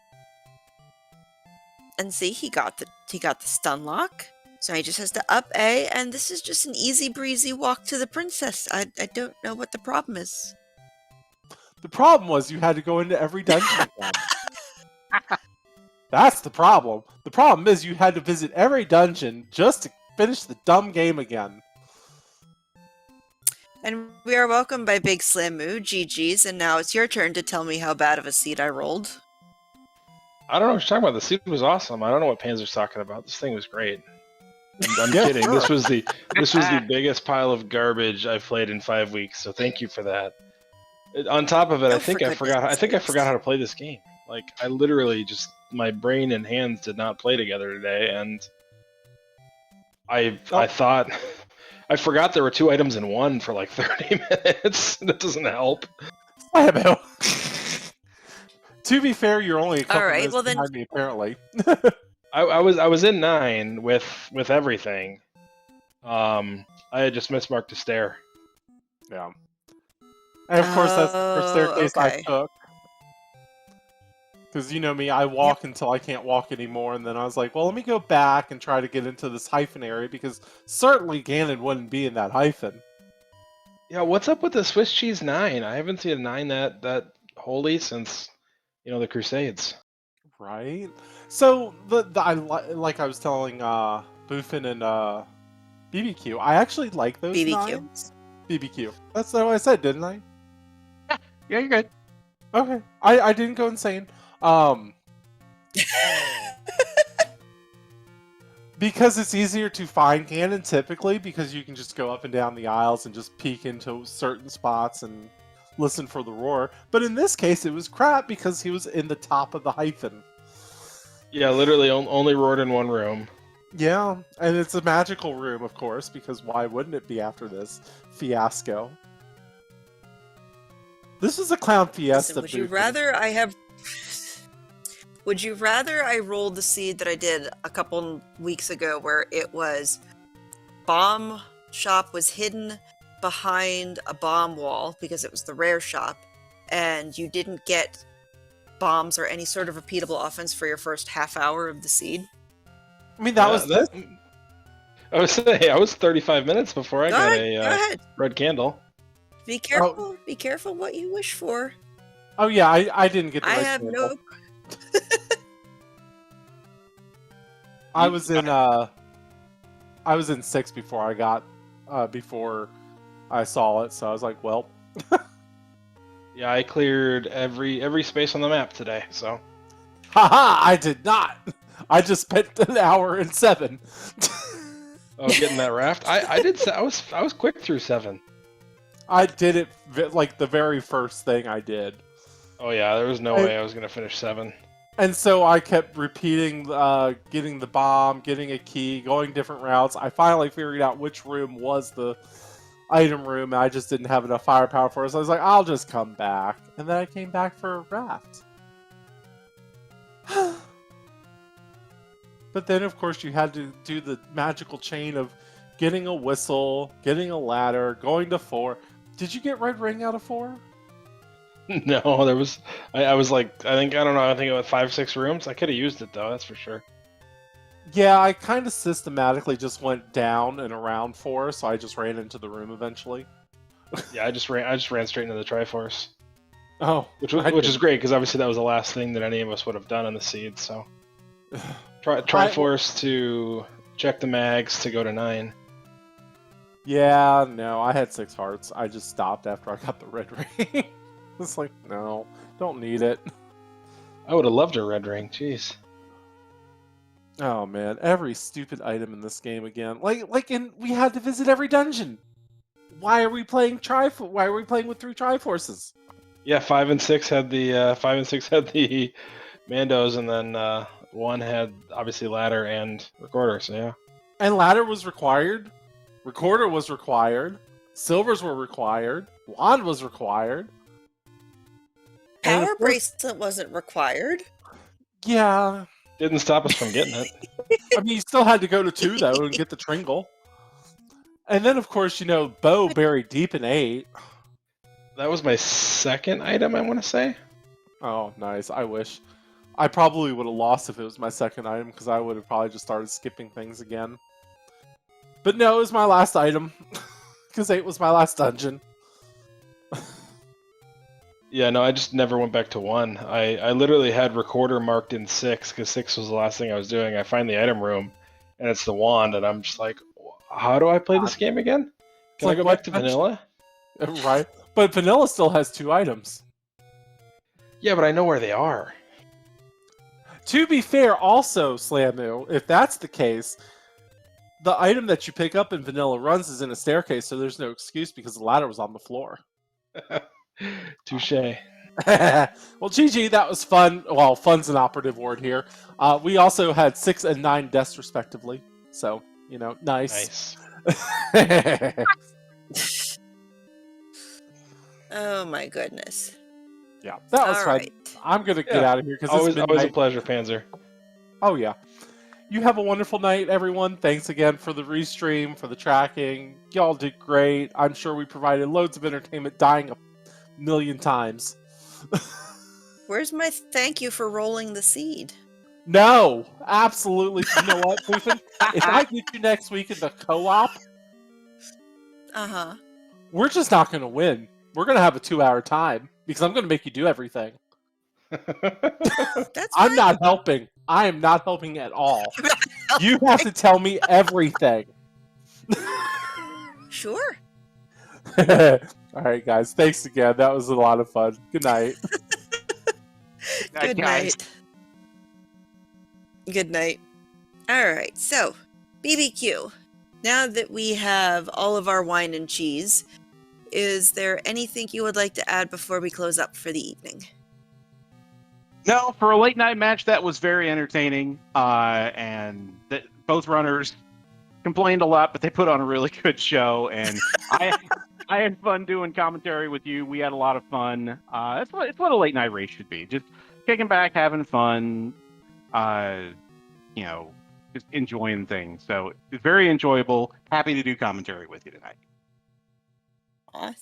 And see, he got the stun lock. So he just has to up A, and this is just an easy breezy walk to the princess. I don't know what the problem is. The problem was you had to go into every dungeon again. That's the problem. The problem is you had to visit every dungeon just to finish the dumb game again. And we are welcomed by Big Slamu, GG's, and now it's your turn to tell me how bad of a seed I rolled. I don't know what you're talking about. The seed was awesome. I don't know what Panzer's talking about. This thing was great. I'm kidding. This was the biggest pile of garbage I've played in 5 weeks. So thank you for that. On top of it, I think I forgot how to play this game. Like I literally just my brain and hands did not play together today, and I thought I forgot there were 2 items in one for like 30 minutes. That doesn't help. To be fair, you're only a couple minutes well, behind me, apparently. I was in 9 with everything, I had just mismarked a stair. Yeah. And of course, that's the first staircase I Okay. took. Because you know me, I walk until I can't walk anymore, and then I was like, well, let me go back and try to get into this hyphen area, because certainly Ganon wouldn't be in that hyphen. Yeah, what's up with the Swiss cheese 9? I haven't seen a 9 that holy since, the Crusades. Right? So, like I was telling Boofin and BBQ, I actually like those BBQ. 9s. BBQ. That's what I said, didn't I? Yeah, you're good. Okay. I didn't go insane. Because it's easier to find Ganon typically, because you can just go up and down the aisles and just peek into certain spots and listen for the roar. But in this case, it was crap because he was in the top of the hyphen. Yeah, literally only roared in one room. Yeah, and it's a magical room, of course, because why wouldn't it be after this fiasco? This is a clown fiesta. Listen, would you rather I rolled the seed that I did a couple weeks ago where it was bomb shop was hidden behind a bomb wall because it was the rare shop, and you didn't get bombs or any sort of repeatable offense for your first half hour of the seed? I mean, that was I was saying, I was 35 minutes before I got Go ahead. red candle. Be careful. Be careful what you wish for. Oh yeah, I didn't get the I red have candle. no. I was in 6 before I got before I saw it, so I was like, well. Yeah, I cleared every space on the map today, so. Haha, I did not. I just spent an hour and 7. Oh, getting that raft. I did. I was quick through 7. I did it like the very first thing I did. Oh yeah, there was no way I was gonna finish 7. And so I kept repeating, getting the bomb, getting a key, going different routes. I finally figured out which room was the item room, and I just didn't have enough firepower for it. So I was like, I'll just come back. And then I came back for a raft. But then, of course, you had to do the magical chain of getting a whistle, getting a ladder, going to 4. Did you get red ring out of 4? No, there was. I was like, I think it was 5, 6 rooms. I could have used it though. That's for sure. Yeah, I kind of systematically just went down and around 4, so I just ran into the room eventually. Yeah, I just ran straight into the Triforce. Oh, which is great because obviously that was the last thing that any of us would have done in the seed. So, Triforce to check the mags to go to 9. Yeah, no, I had 6 hearts. I just stopped after I got the red ring. It's like, no, don't need it. I would have loved a red ring. Jeez. Oh man, every stupid item in this game again. We had to visit every dungeon. Why are we playing with 3 Triforces? Yeah, 5 and 6 had the Mandos, and then 1 had obviously ladder and recorder. So yeah. And ladder was required. Recorder was required. Silvers were required. Wand was required. Power bracelet wasn't required. Yeah. Didn't stop us from getting it. I mean, you still had to go to 2 though and get the Tringle. And then, of course, bow buried deep in 8. That was my second item, I want to say. Oh, nice. I wish. I probably would have lost if it was my second item, because I would have probably just started skipping things again. But no, it was my last item, because 8 was my last dungeon. Yeah, no, I just never went back to 1. I literally had recorder marked in 6, because 6 was the last thing I was doing. I find the item room, and it's the wand, and I'm just like, how do I play this game again? Can I go back to vanilla? Right. But vanilla still has 2 items. Yeah, but I know where they are. To be fair, also, Slamu, if that's the case, the item that you pick up in vanilla runs is in a staircase, so there's no excuse because the ladder was on the floor. Touche. Well, GG, that was fun. Well, fun's an operative word here. We also had 6 and 9 deaths, respectively. So, nice. Oh my goodness. Yeah, that was All fun. right. I'm going to get out of here because always a pleasure, Panzer. Oh, yeah. You have a wonderful night, everyone. Thanks again for the restream, for the tracking. Y'all did great. I'm sure we provided loads of entertainment, dying a million times. Where's my thank you for rolling the seed? No, absolutely. You know what, Poofin? If I get you next week in the co-op, Uh-huh. we're just not going to win. We're going to have a 2-hour time because I'm going to make you do everything. That's I'm fine. not helping. I am not helping at all. You have to tell me everything. Sure. All right, guys. Thanks again. That was a lot of fun. Good night. Good night. Good night. All right, so BBQ. Now that we have all of our wine and cheese, is there anything you would like to add before we close up for the evening? No, for a late night match, that was very entertaining. And both runners complained a lot, but they put on a really good show. And I had fun doing commentary with you. We had a lot of fun. It's what a late night race should be. Just kicking back, having fun. Just enjoying things. So it's very enjoyable. Happy to do commentary with you tonight.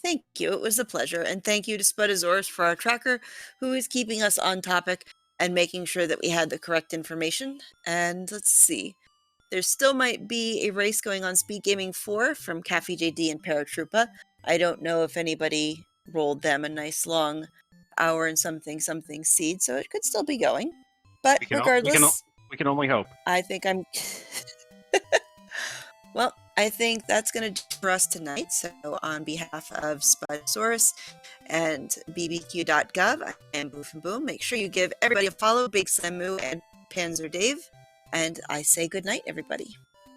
Thank you. It was a pleasure. And thank you to Spudazorus for our tracker, who is keeping us on topic and making sure that we had the correct information. And let's see. There still might be a race going on SpeedGaming 4 from Cafe JD and Paratroopa. I don't know if anybody rolled them a nice long hour and something seed, so it could still be going. But regardless, we can only hope. I think I'm... Well, I think that's going to do for us tonight. So on behalf of Spudsaurus and bbq.gov, I am Boof and Boom. Make sure you give everybody a follow, Big Slam Moo and PanzerDave. And I say good night, everybody.